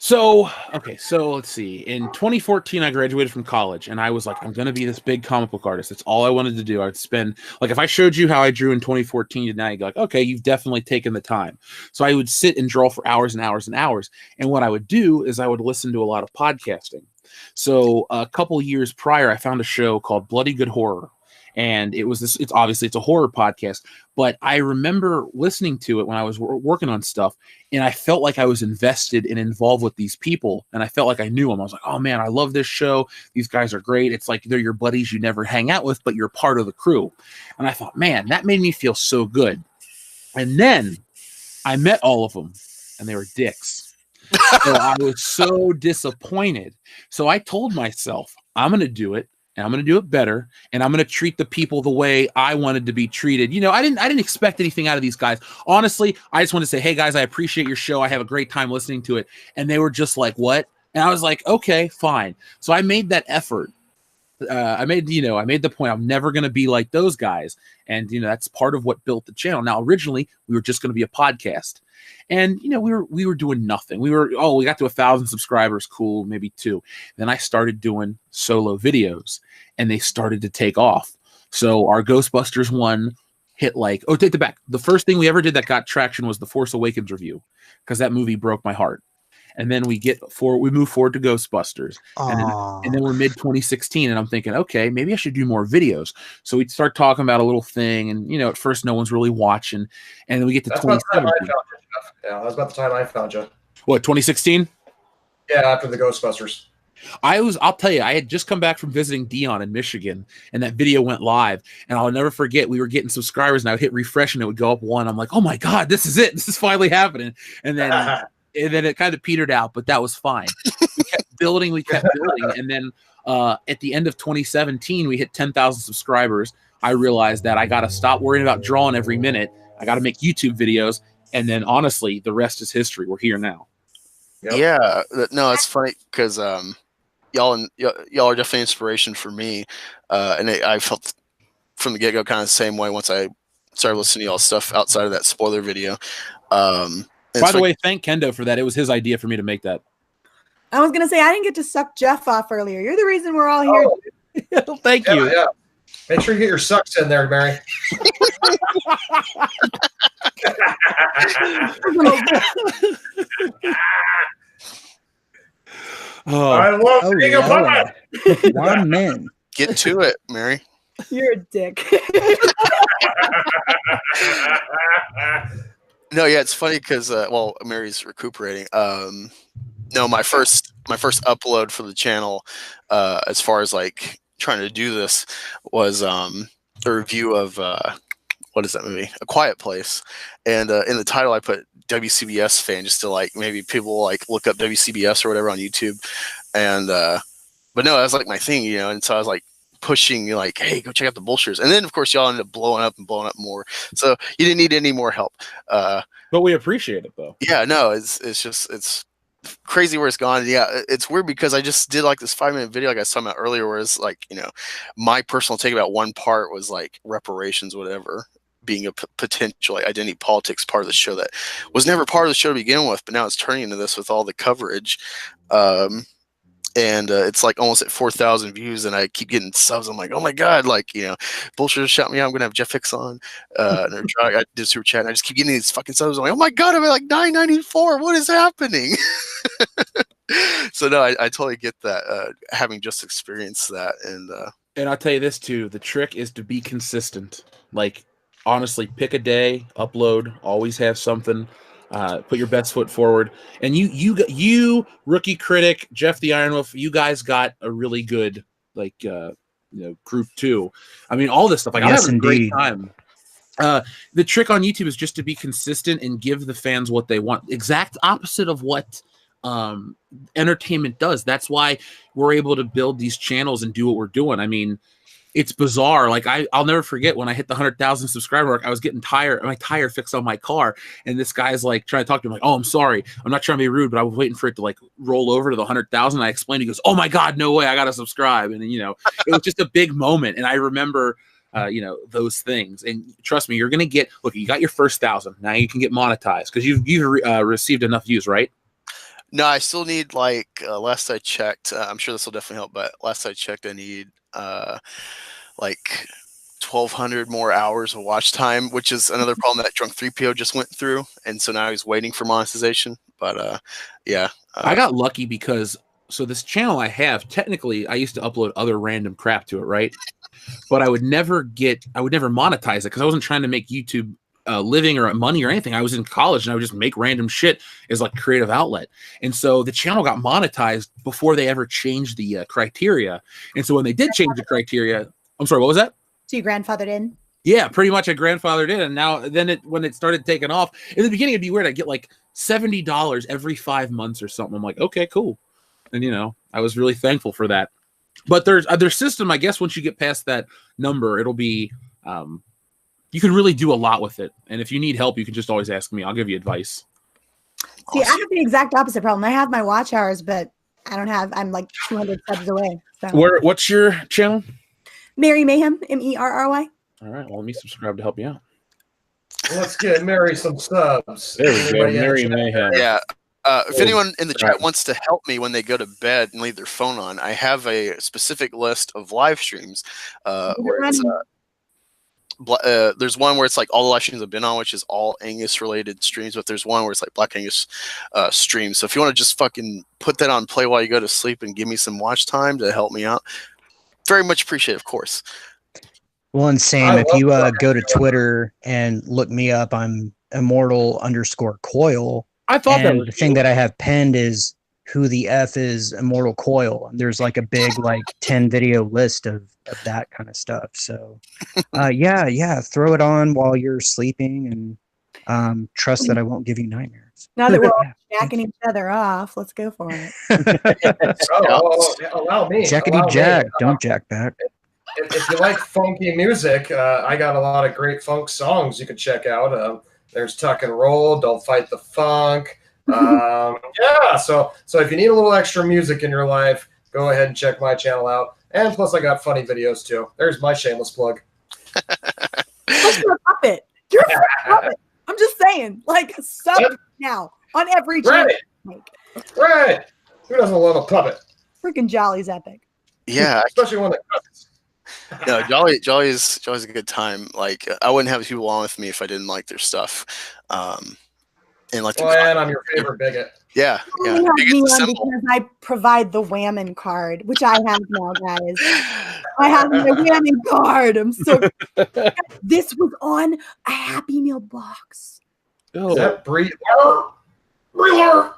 So let's see. In 2014, I graduated from college, and I was like, I'm going to be this big comic book artist. That's all I wanted to do. I'd spend, like, if I showed you how I drew in 2014 to now, you'd be like, okay, you've definitely taken the time. So I would sit and draw for hours and hours and hours. And what I would do is I would listen to a lot of podcasting. So a couple years prior, I found a show called Bloody Good Horror. And it's a horror podcast, but I remember listening to it when I was working on stuff, and I felt like I was invested and involved with these people, and I felt like I knew them. I was like, oh man, I love this show. These guys are great. It's like they're your buddies you never hang out with, but you're part of the crew. And I thought, man, that made me feel so good. And then I met all of them, and they were dicks. So I was so disappointed. So I told myself, I'm going to do it. And I'm going to do it better, and I'm going to treat the people the way I wanted to be treated. I didn't expect anything out of these guys. Honestly, I just wanted to say, hey guys, I appreciate your show. I have a great time listening to it. And they were just like, what? And I was like, okay, fine. So I made that effort. I made the point I'm never going to be like those guys. And, that's part of what built the channel. Now, originally we were just going to be a podcast. And, we were doing nothing. We got to 1,000 subscribers. Cool. Maybe 2. Then I started doing solo videos, and they started to take off. So our Ghostbusters one hit take it back. The first thing we ever did that got traction was the Force Awakens review, because that movie broke my heart. And then we move forward to Ghostbusters. And then we're mid 2016, and I'm thinking, okay, maybe I should do more videos. So we start talking about a little thing, and at first no one's really watching. And then we get to 2017. Yeah, that was about the time I found you. What, 2016? Yeah, after the Ghostbusters. I'll tell you, I had just come back from visiting Dion in Michigan, and that video went live, and I'll never forget, we were getting subscribers, and I would hit refresh, and it would go up 1. I'm like, oh my God, this is it. This is finally happening. And then it kind of petered out, but that was fine. We kept building. And then at the end of 2017, we hit 10,000 subscribers. I realized that I got to stop worrying about drawing every minute. I got to make YouTube videos. And then honestly, the rest is history. We're here now. Yep. Yeah, no, it's funny because y'all are definitely inspiration for me, and I felt from the get-go kind of the same way once I started listening to y'all stuff outside of that spoiler video. By the way, thank Kendo for that. It was his idea for me to make that. I was gonna say I didn't get to suck Jeff off earlier. You're the reason we're all here. Thank you. Yeah. Make sure you get your sucks in there, Mary. Oh, I love being a puppet. Why men? Get to it, Mary. You're a dick. No, yeah, it's funny because well, Mary's recuperating. No, my first upload for the channel, as far as like trying to do this, was a review of what is that movie? A Quiet Place, and in the title I put WCBS fan, just to like maybe people like look up WCBS or whatever on YouTube, and but no, that was like my thing, you know, and so I was like pushing like, hey, go check out the Bullshiters, and then of course y'all ended up blowing up more, so you didn't need any more help. But we appreciate it though. Yeah, no, it's crazy where it's gone. Yeah, it's weird because I just did like this 5-minute video like I was talking about earlier, where it's like, you know, my personal take about one part was like reparations, whatever, being a potential like identity politics part of the show that was never part of the show to begin with, but now it's turning into this with all the coverage. And it's like almost at 4,000 views, and I keep getting subs. I'm like, oh my god, like, you know, Bullshit shout me out. I'm gonna have Jeff Hicks on. I did super chat, and I just keep getting these fucking subs. I'm like, oh my god, I'm at like 994. What is happening? So no, I totally get that. Having just experienced that, and I'll tell you this too: the trick is to be consistent. Like, honestly, pick a day, upload, always have something. Put your best foot forward, and you rookie critic Jeff the Iron Wolf, you guys got a really good like group too. I mean, all this stuff, like, yes, I'm having indeed. a great time. The trick on YouTube is just to be consistent and give the fans what they want. Exact opposite of what entertainment does. That's why we're able to build these channels and do what we're doing. I mean, it's bizarre. Like, I'll never forget when I hit the 100,000 subscriber mark. I was getting my tire fixed on my car, and this guy's like trying to talk to me. I'm like, oh, I'm sorry. I'm not trying to be rude, but I was waiting for it to like roll over to the 100,000. I explained. He goes, oh my god, no way, I gotta subscribe. And you know, it was just a big moment, and I remember those things. And trust me, you're gonna get. Look, you got your first 1,000. Now you can get monetized because you've received enough views, right? no, I still need like last I checked. I'm sure this will definitely help, but last I checked, I need like 1,200 more hours of watch time, which is another problem that Drunk 3PO just went through, and so now he's waiting for monetization. But yeah, I got lucky because this channel I have, technically I used to upload other random crap to it, right? But I would never monetize it because I wasn't trying to make YouTube living or money or anything. I was in college and I would just make random shit as like creative outlet. And so the channel got monetized before they ever changed the criteria. And so when they did change the criteria, I'm sorry, what was that? So you grandfathered in? Yeah, pretty much I grandfathered in. And now when it started taking off, in the beginning it'd be weird. I'd get like $70 every 5 months or something. I'm like, okay, cool. And I was really thankful for that. But there's other system, I guess, once you get past that number, it'll be you can really do a lot with it. And if you need help, you can just always ask me. I'll give you advice. See, I have the exact opposite problem. I have my watch hours, but I'm like 200 subs away. So. What's your channel? Mary Mayhem, Merry. All right, well, let me subscribe to help you out. Let's get Mary some subs. There we go, Mary Mayhem. Yeah. If anyone in the chat wants to help me when they go to bed and leave their phone on, I have a specific list of live streams where it's there's one where it's like all the live streams I've been on, which is all Angus related streams, but there's one where it's like Black Angus streams. So if you want to just fucking put that on play while you go to sleep and give me some watch time to help me out, very much appreciate it, of course. Well, and Sam, if you go to Twitter and look me up, I'm immortal_coil. I thought that and was the thing that I have penned is who the F is Immortal Coil. And there's like a big 10 video list of that kind of stuff. So yeah, throw it on while you're sleeping and trust that I won't give you nightmares. Now that we're all jacking each other off, let's go for it. Allow me. Jackety jack, don't jack back. If you like funky music, I got a lot of great funk songs you can check out. There's Tuck and Roll, Don't Fight the Funk. Yeah, so if you need a little extra music in your life, go ahead and check my channel out. And plus, I got funny videos too. There's my shameless plug. You're a puppet. You're a puppet. I'm just saying, sub now on every channel. Right. Who doesn't love a puppet? Freaking Jolly's epic. Yeah, especially one that cuts. No, Jolly's a good time. Like, I wouldn't have people on with me if I didn't like their stuff. And I'm your favorite bigot. Yeah, You yeah. have Biggest me on symbol. because I provide the whammon card, which I have now, guys. I have my whammy card. I'm so. This was on a Happy Meal box. Is that Brie Larver?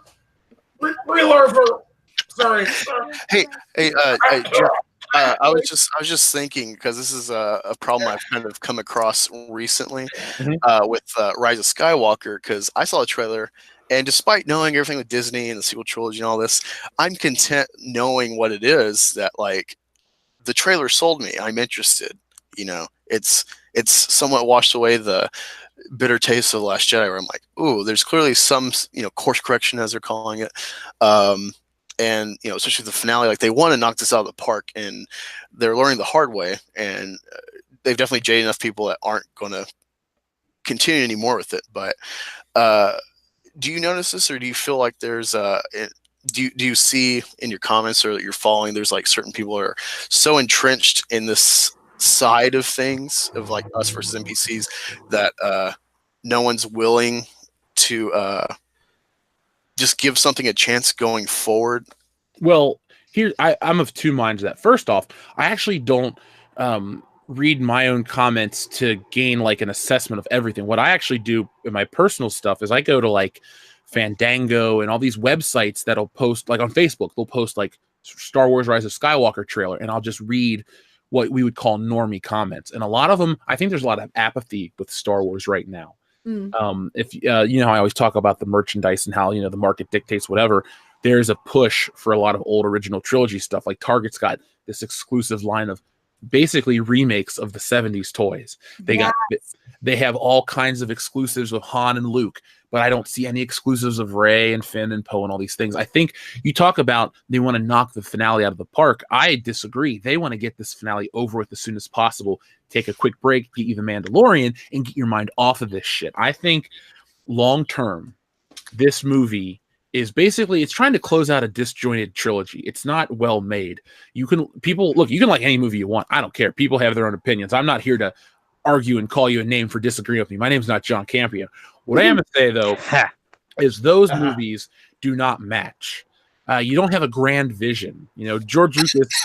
Sorry. Hey, Jeff, I was just thinking, because this is a problem I've kind of come across recently with Rise of Skywalker, because I saw a trailer, and despite knowing everything with Disney and the sequel trilogy and all this, I'm content knowing what it is. That, like, the trailer sold me. I'm interested. You know, it's somewhat washed away the bitter taste of The Last Jedi, where I'm like, ooh, there's clearly some, course correction, as they're calling it. And, especially the finale, like, they want to knock this out of the park, and they're learning the hard way. And they've definitely jaded enough people that aren't going to continue anymore with it. But do you notice this, or do you feel like there's do you see in your comments or that you're following, there's like certain people are so entrenched in this side of things, of like us versus NPCs, that no one's willing to just give something a chance going forward? Well, here I'm of two minds. That first off, I actually don't read my own comments to gain like an assessment of everything. What I actually do in my personal stuff is I go to like Fandango and all these websites that'll post, like on Facebook, they'll post like Star Wars Rise of Skywalker trailer, and I'll just read what we would call normie comments. And a lot of them, I think there's a lot of apathy with Star Wars right now. If you know how I always talk about the merchandise and how, the market dictates whatever, there's a push for a lot of old original trilogy stuff. Like Target's got this exclusive line of basically remakes of the 70s toys. They have all kinds of exclusives of Han and Luke, but I don't see any exclusives of Rey and Finn and Poe and all these things. I think you talk about they want to knock the finale out of the park. I disagree. They want to get this finale over with as soon as possible. Take a quick break, get you the Mandalorian, and get your mind off of this shit. I think long term, this movie is basically, it's trying to close out a disjointed trilogy. It's not well made. You can like any movie you want. I don't care. People have their own opinions. I'm not here to argue and call you a name for disagreeing with me. My name's not John Campion. What I am to say, though, is those movies do not match. You don't have a grand vision. George Lucas,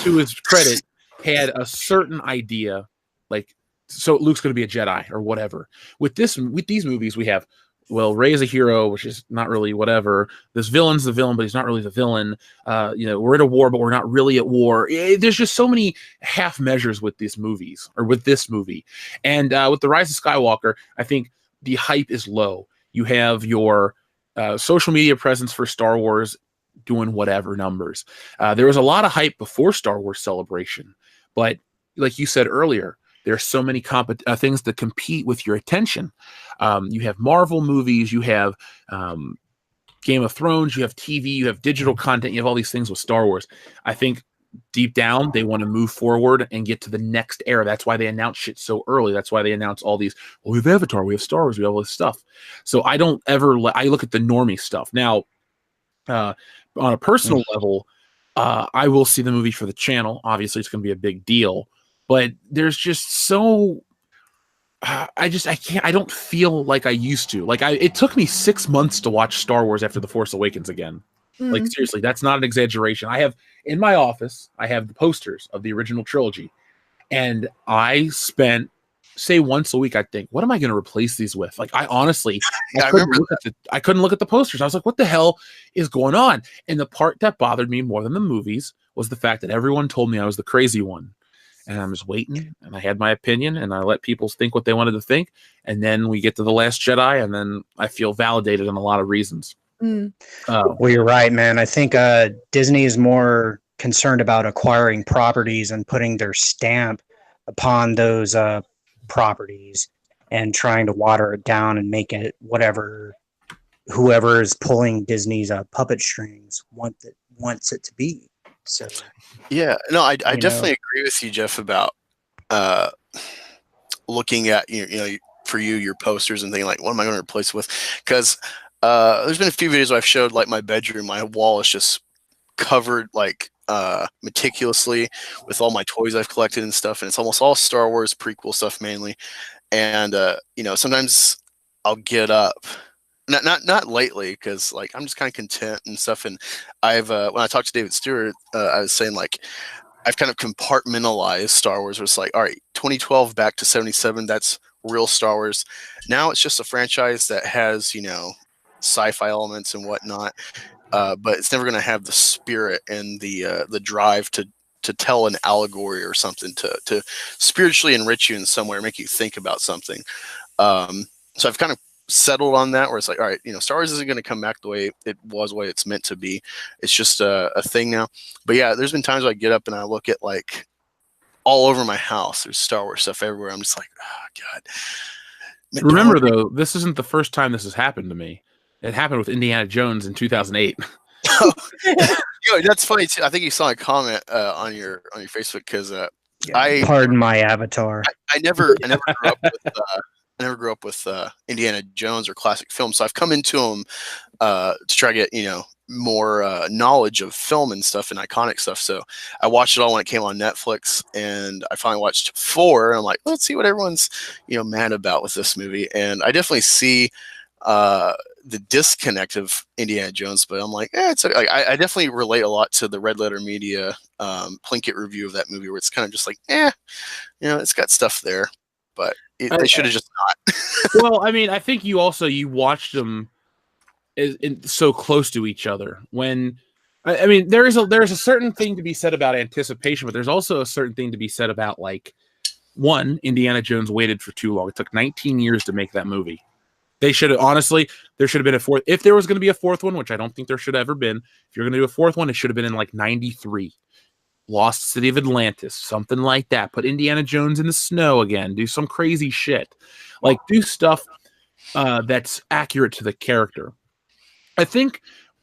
to his credit, had a certain idea, like, so Luke's going to be a Jedi or whatever. With these movies, we have, well, Rey is a hero, which is not really whatever. This villain's the villain, but he's not really the villain. We're at a war, but we're not really at war. There's just so many half measures with these movies, or with this movie. And with The Rise of Skywalker, I think the hype is low. You have your social media presence for Star Wars doing whatever numbers. There was a lot of hype before Star Wars Celebration, but like you said earlier, there are so many things that compete with your attention. You have Marvel movies, you have Game of Thrones, you have TV, you have digital content, you have all these things with Star Wars. I think deep down, they want to move forward and get to the next era. That's why they announce shit so early. That's why they announce all these, we have Avatar, we have Star Wars, we have all this stuff. So I don't ever, I look at the normie stuff. Now, on a personal level, I will see the movie for the channel. Obviously, it's going to be a big deal. But there's just so I don't feel like I used to. Like it took me 6 months to watch Star Wars after The Force Awakens again. Like seriously, that's not an exaggeration. I have in my office, I have the posters of the original trilogy, and I spent, say, once a week, I think, what am I going to replace these with? Like I honestly, I couldn't look at the posters. I was like, what the hell is going on? And the part that bothered me more than the movies was the fact that everyone told me I was the crazy one. And I'm just waiting, and I had my opinion, and I let people think what they wanted to think. And then we get to The Last Jedi, and then I feel validated on a lot of reasons. Well, you're right, man. I think Disney is more concerned about acquiring properties and putting their stamp upon those properties and trying to water it down and make it whatever whoever is pulling Disney's puppet strings wants it to be. So, yeah, no, I definitely agree with you, Jeff, about looking at for your posters and thinking like, what am I going to replace it with? Because there's been a few videos where I've showed like my bedroom, my wall is just covered like meticulously with all my toys I've collected and stuff, and it's almost all Star Wars prequel stuff mainly. And sometimes I'll get up Not lately, because like I'm just kind of content and stuff. And I've when I talked to David Stewart, I was saying like I've kind of compartmentalized Star Wars. Where it's like, all right, 2012 back to 77, that's real Star Wars. Now it's just a franchise that has, you know, sci-fi elements and whatnot, but it's never going to have the spirit and the drive to tell an allegory or something to spiritually enrich you in some way or make you think about something. So I've kind of settled on that, where it's like, all right, you know, Star Wars isn't going to come back the way it was, the way it's meant to be. It's just a thing now. But yeah, there's been times where I get up and I look at like all over my house, there's Star Wars stuff everywhere. I'm just like, oh God. Remember though, this isn't the first time this has happened to me. It happened with Indiana Jones in 2008. Yo, that's funny too. I think you saw a comment on your Facebook, because pardon my avatar. I never grew up with I never grew up with Indiana Jones or classic films, so I've come into them to try to get, you know, more knowledge of film and stuff and iconic stuff. So I watched it all when it came on Netflix, and I finally watched 4. And I'm like, let's see what everyone's, you know, mad about with this movie. And I definitely see the disconnect of Indiana Jones, but I'm like, it's like I definitely relate a lot to the Red Letter Media Plinkett review of that movie, where it's kind of just like, you know, it's got stuff there, but they should have just not. Well, I mean, I think you watched them so close to each other. When I mean, there's a certain thing to be said about anticipation, but there's also a certain thing to be said about, like, one, Indiana Jones waited for too long. It took 19 years to make that movie. They should have, honestly, there should have been a fourth. If there was going to be a fourth one, which I don't think there should have ever been, if you're going to do a fourth one, it should have been in like 93. Lost City of Atlantis, something like that. Put Indiana Jones in the snow again. Do some crazy shit. Like, do stuff that's accurate to the character. I think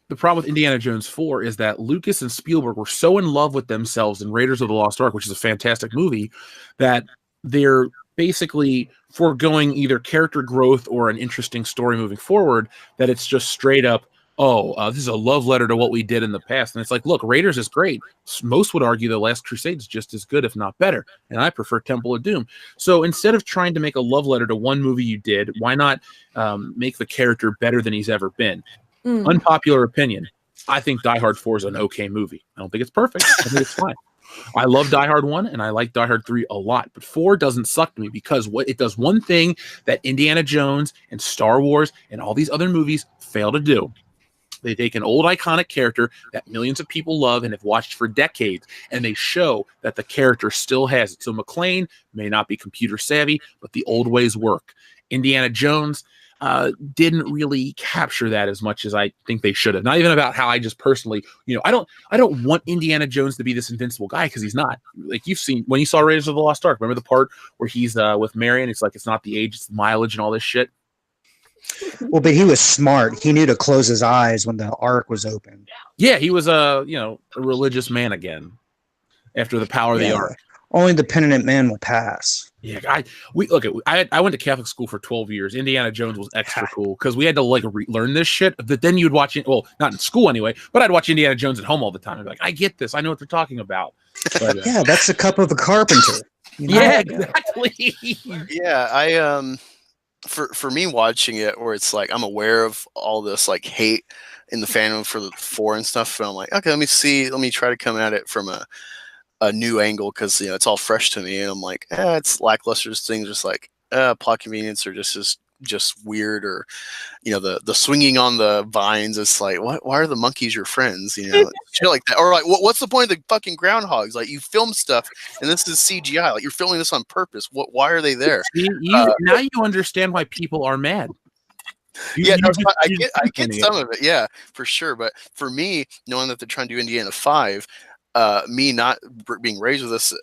the problem with Indiana Jones 4 is that Lucas and Spielberg were so in love with themselves in Raiders of the Lost Ark, which is a fantastic movie, that they're basically foregoing either character growth or an interesting story moving forward, that it's just straight up, this is a love letter to what we did in the past. And it's like, look, Raiders is great. Most would argue The Last Crusade is just as good, if not better. And I prefer Temple of Doom. So instead of trying to make a love letter to one movie you did, why not make the character better than he's ever been? Unpopular opinion. I think Die Hard 4 is an okay movie. I don't think it's perfect. I think it's fine. I love Die Hard 1 and I like Die Hard 3 a lot, but 4 doesn't suck to me because it does one thing that Indiana Jones and Star Wars and all these other movies fail to do. They take an old iconic character that millions of people love and have watched for decades, and they show that the character still has it. So McClane may not be computer savvy, but the old ways work. Indiana Jones didn't really capture that as much as I think they should have. Not even about how I just personally, I don't want Indiana Jones to be this invincible guy, because he's not. Like, you've seen when you saw Raiders of the Lost Ark, remember the part where he's with Marion? It's like, it's not the age, it's the mileage and all this shit. Well, but he was smart. He knew to close his eyes when the Ark was open. Yeah, he was a religious man again after the power of the Ark. Only the penitent man will pass. Yeah, I went to Catholic school for 12 years. Indiana Jones was extra cool because we had to learn this shit. But then you'd watch it. Well, not in school anyway, but I'd watch Indiana Jones at home all the time. I'd be like, I get this. I know what they're talking about. But, yeah, that's the cup of a carpenter. Yeah, exactly. Yeah, for me watching it, where it's like I'm aware of all this like hate in the fandom for the 4 and stuff, and I'm like, okay, let me try to come at it from a new angle, because it's all fresh to me, and I'm like, it's lackluster things, just like plot convenience, or just weird, or the swinging on the vines. It's like, why are the monkeys your friends? Shit like that. Or like, what's the point of the fucking groundhogs? Like, you film stuff and this is CGI. Like, you're filming this on purpose. Why are they there? Now you understand why people are mad. I get some of it, yeah, for sure. But for me, knowing that they're trying to do Indiana 5, me not being raised with this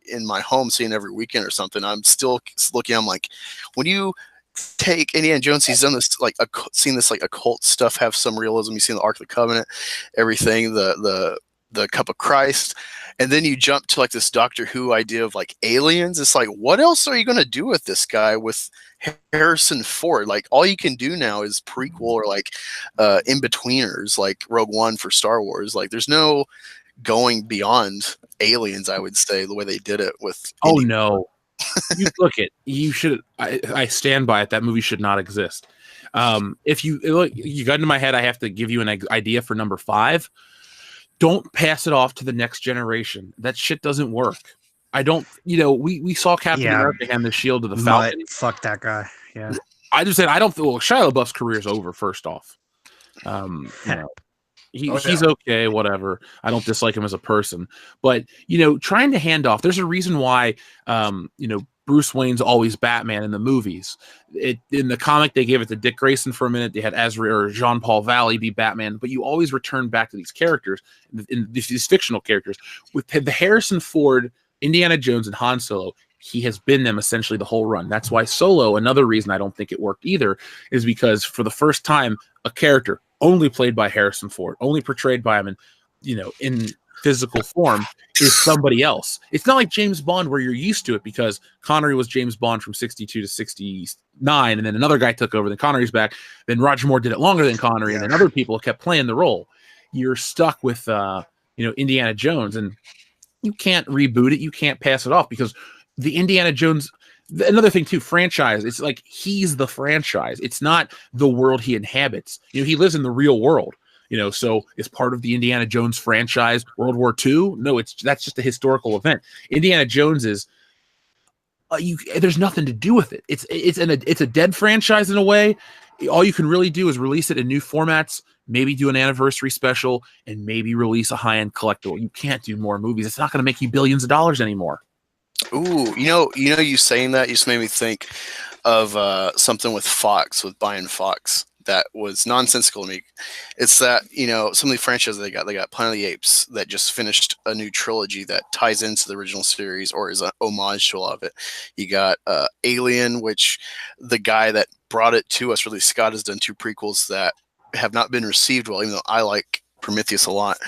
in my home, seeing every weekend or something, I'm still looking. I'm like, when you take Indiana Jones, he's done this like seen this like occult stuff have some realism. You've seen the Ark of the Covenant, everything, the Cup of Christ, and then you jump to like this Doctor Who idea of like aliens. It's like, what else are you going to do with this guy with Harrison Ford? Like, all you can do now is prequel or like in-betweeners, like Rogue One for Star Wars. Like, there's no going beyond aliens, I would say, the way they did it with no You should. I stand by it. That movie should not exist. If you look, you got into my head, I have to give you an idea for number 5. Don't pass it off to the next generation. That shit doesn't work. I don't. We saw Captain America hand the shield to the Falcon. Fuck that guy. Yeah. I just said I don't. Well, Shia LaBeouf's career is over. First off, he's okay, whatever. I don't dislike him as a person, but trying to hand off. There's a reason why, Bruce Wayne's always Batman in the movies. In the comic, they gave it to Dick Grayson for a minute. They had Ezra or Jean-Paul Valley be Batman, but you always return back to these characters, in these fictional characters. With the Harrison Ford, Indiana Jones, and Han Solo, he has been them essentially the whole run. That's why Solo, another reason I don't think it worked either, is because for the first time, a character only played by Harrison Ford, only portrayed by him in physical form, is somebody else. It's not like James Bond where you're used to it because Connery was James Bond from 62 to 69, and then another guy took over, then Connery's back, then Roger Moore did it longer than Connery, and then other people kept playing the role. You're stuck with Indiana Jones, and you can't reboot it, you can't pass it off, because the Indiana Jones, another thing too, franchise, it's like he's the franchise. It's not the world he inhabits. He lives in the real world. So is part of the Indiana Jones franchise World War II? No, that's just a historical event. Indiana Jones is there's nothing to do with it. It's a dead franchise in a way. All you can really do is release it in new formats, maybe do an anniversary special, and maybe release a high-end collectible. You can't do more movies. It's not going to make you billions of dollars anymore. Ooh, you saying that just made me think of something with Fox, with buying Fox. That was nonsensical to me. It's that, some of the franchises they got Planet of the Apes that just finished a new trilogy that ties into the original series or is an homage to a lot of it. You got Alien, which the guy that brought it to us, Ridley Scott, has done 2 prequels that have not been received well, even though I like Prometheus a lot.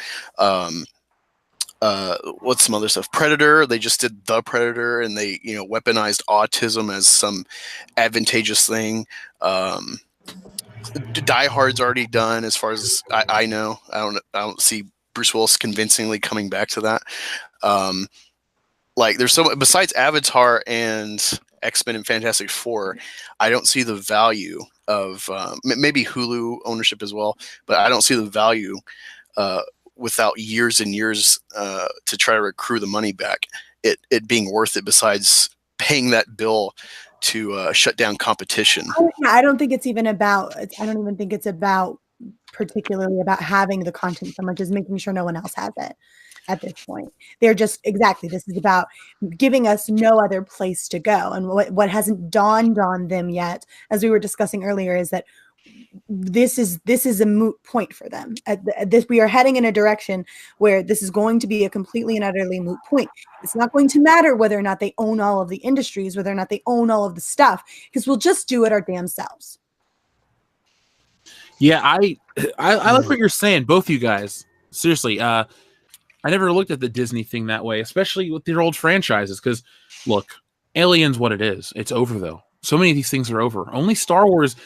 What's some other stuff? Predator. They just did The Predator, and they weaponized autism as some advantageous thing. Die Hard's already done, as far as I know. I don't see Bruce Willis convincingly coming back to that. There's so much besides Avatar and X-Men and Fantastic Four. I don't see the value of maybe Hulu ownership as well, but I don't see the value without years and years to try to accrue the money back. It being worth it. Besides paying that bill to shut down competition. I don't think it's even about. I don't even think it's about particularly about having the content so much as making sure no one else has it. At this point, they're just this is about giving us no other place to go. And what hasn't dawned on them yet, as we were discussing earlier, is that this is a moot point for them. We are heading in a direction where this is going to be a completely and utterly moot point. It's not going to matter whether or not they own all of the industries, whether or not they own all of the stuff, because we'll just do it our damn selves. Yeah, I like what you're saying, both of you guys. Seriously, I never looked at the Disney thing that way, especially with their old franchises. Because look, Alien's what it is. It's over though. So many of these things are over. Only Star Wars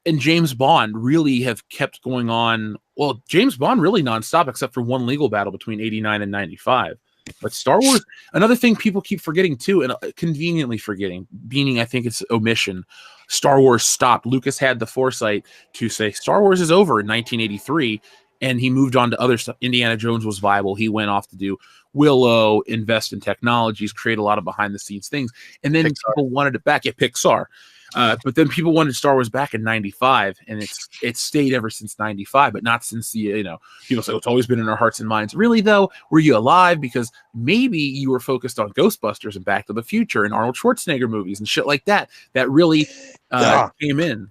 and James Bond really have kept going on. Well, James Bond really nonstop, except for one legal battle between 89 and 95. But Star Wars, another thing people keep forgetting too, and conveniently forgetting, meaning I think it's omission. Star Wars stopped. Lucas had the foresight to say Star Wars is over in 1983, and he moved on to other stuff. Indiana Jones was viable. He went off to do Willow, invest in technologies, create a lot of behind the scenes things, and then people wanted it back at Pixar. But then people wanted Star Wars back in 95, and it's stayed ever since 95, but not since the, people say it's always been in our hearts and minds. Really, though, were you alive? Because maybe you were focused on Ghostbusters and Back to the Future and Arnold Schwarzenegger movies and shit like that really came in.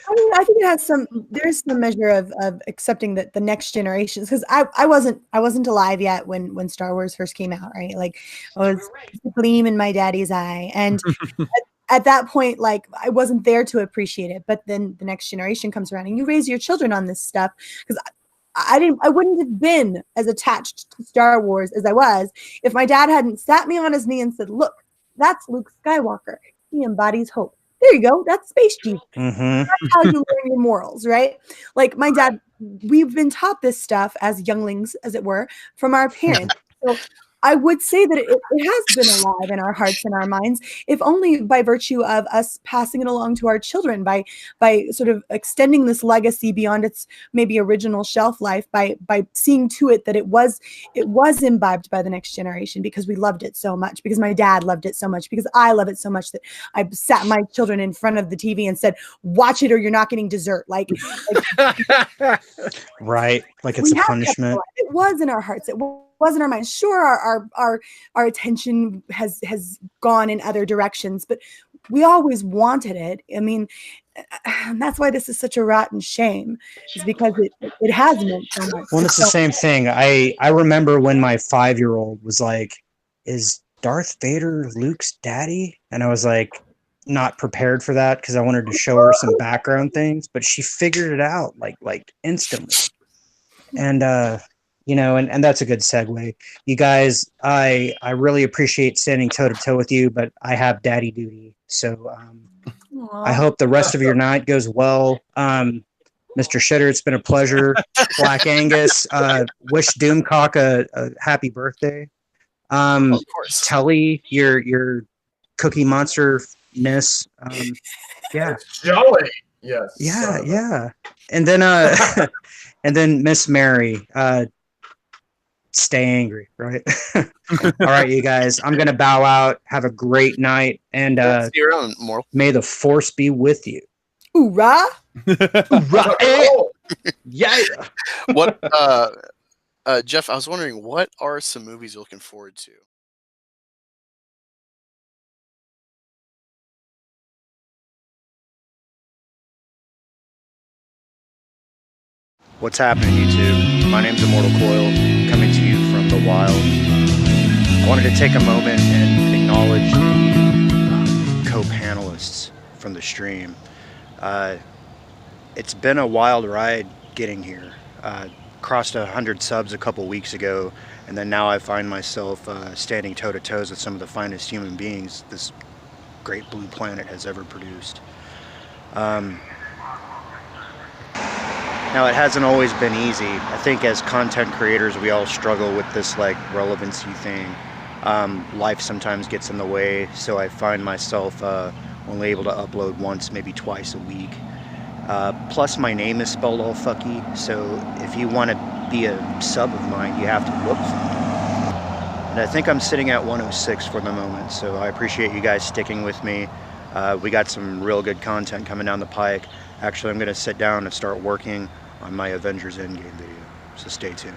I mean, I think it has there's some measure of accepting that the next generations, because I wasn't alive yet when Star Wars first came out, right? Like I was a gleam in my daddy's eye. And at that point, like I wasn't there to appreciate it. But then the next generation comes around and you raise your children on this stuff, because I wouldn't have been as attached to Star Wars as I was if my dad hadn't sat me on his knee and said, look, that's Luke Skywalker. He embodies hope. There you go. That's Space Jesus. Mm-hmm. That's how you learn your morals, right? Like my dad, we've been taught this stuff as younglings, as it were, from our parents. So I would say that it has been alive in our hearts and our minds, if only by virtue of us passing it along to our children, by sort of extending this legacy beyond its maybe original shelf life, by seeing to it that it was imbibed by the next generation, because we loved it so much, because my dad loved it so much, because I love it so much that I sat my children in front of the TV and said, "Watch it or you're not getting dessert." Like right, like it's a punishment. It was in our hearts. It was in our minds. Sure, our attention has gone in other directions, but we always wanted it. I mean, that's why this is such a rotten shame, is because it has meant so much. Well, it's the same thing. I remember when my 5-year-old was like, "Is Darth Vader Luke's daddy?" And I was like, not prepared for that, because I wanted to show her some background things, but she figured it out like instantly. And you know, and that's a good segue. You guys, I really appreciate standing toe to toe with you, but I have daddy duty. So I hope the rest of your night goes well. Mr. Shitter, it's been a pleasure. Black Angus, wish Doomcock a happy birthday. Of course. Telly, your Cookie Monster-ness. Yeah. Jolly. Yes. Yeah. And then and then Miss Mary, stay angry, right? All right, you guys. I'm gonna bow out. Have a great night, and See you around, Moral. may the force be with you. Hoorah! Hoorah! Yeah. What, Jeff? I was wondering, what are some movies you're looking forward to? What's happening, YouTube? My name's Immortal Coil, coming to you from the wild. I wanted to take a moment and acknowledge the co-panelists from the stream. It's been a wild ride getting here. Crossed 100 subs a couple weeks ago, and then now I find myself standing toe-to-toes with some of the finest human beings this great blue planet has ever produced. Now, it hasn't always been easy. I think as content creators, we all struggle with this like relevancy thing. Life sometimes gets in the way, so I find myself only able to upload once, maybe twice a week. Plus, my name is spelled all fucky, so if you want to be a sub of mine, you have to look for me. And I think I'm sitting at 106 for the moment, so I appreciate you guys sticking with me. We got some real good content coming down the pike. Actually, I'm going to sit down and start working on my Avengers Endgame video, so stay tuned.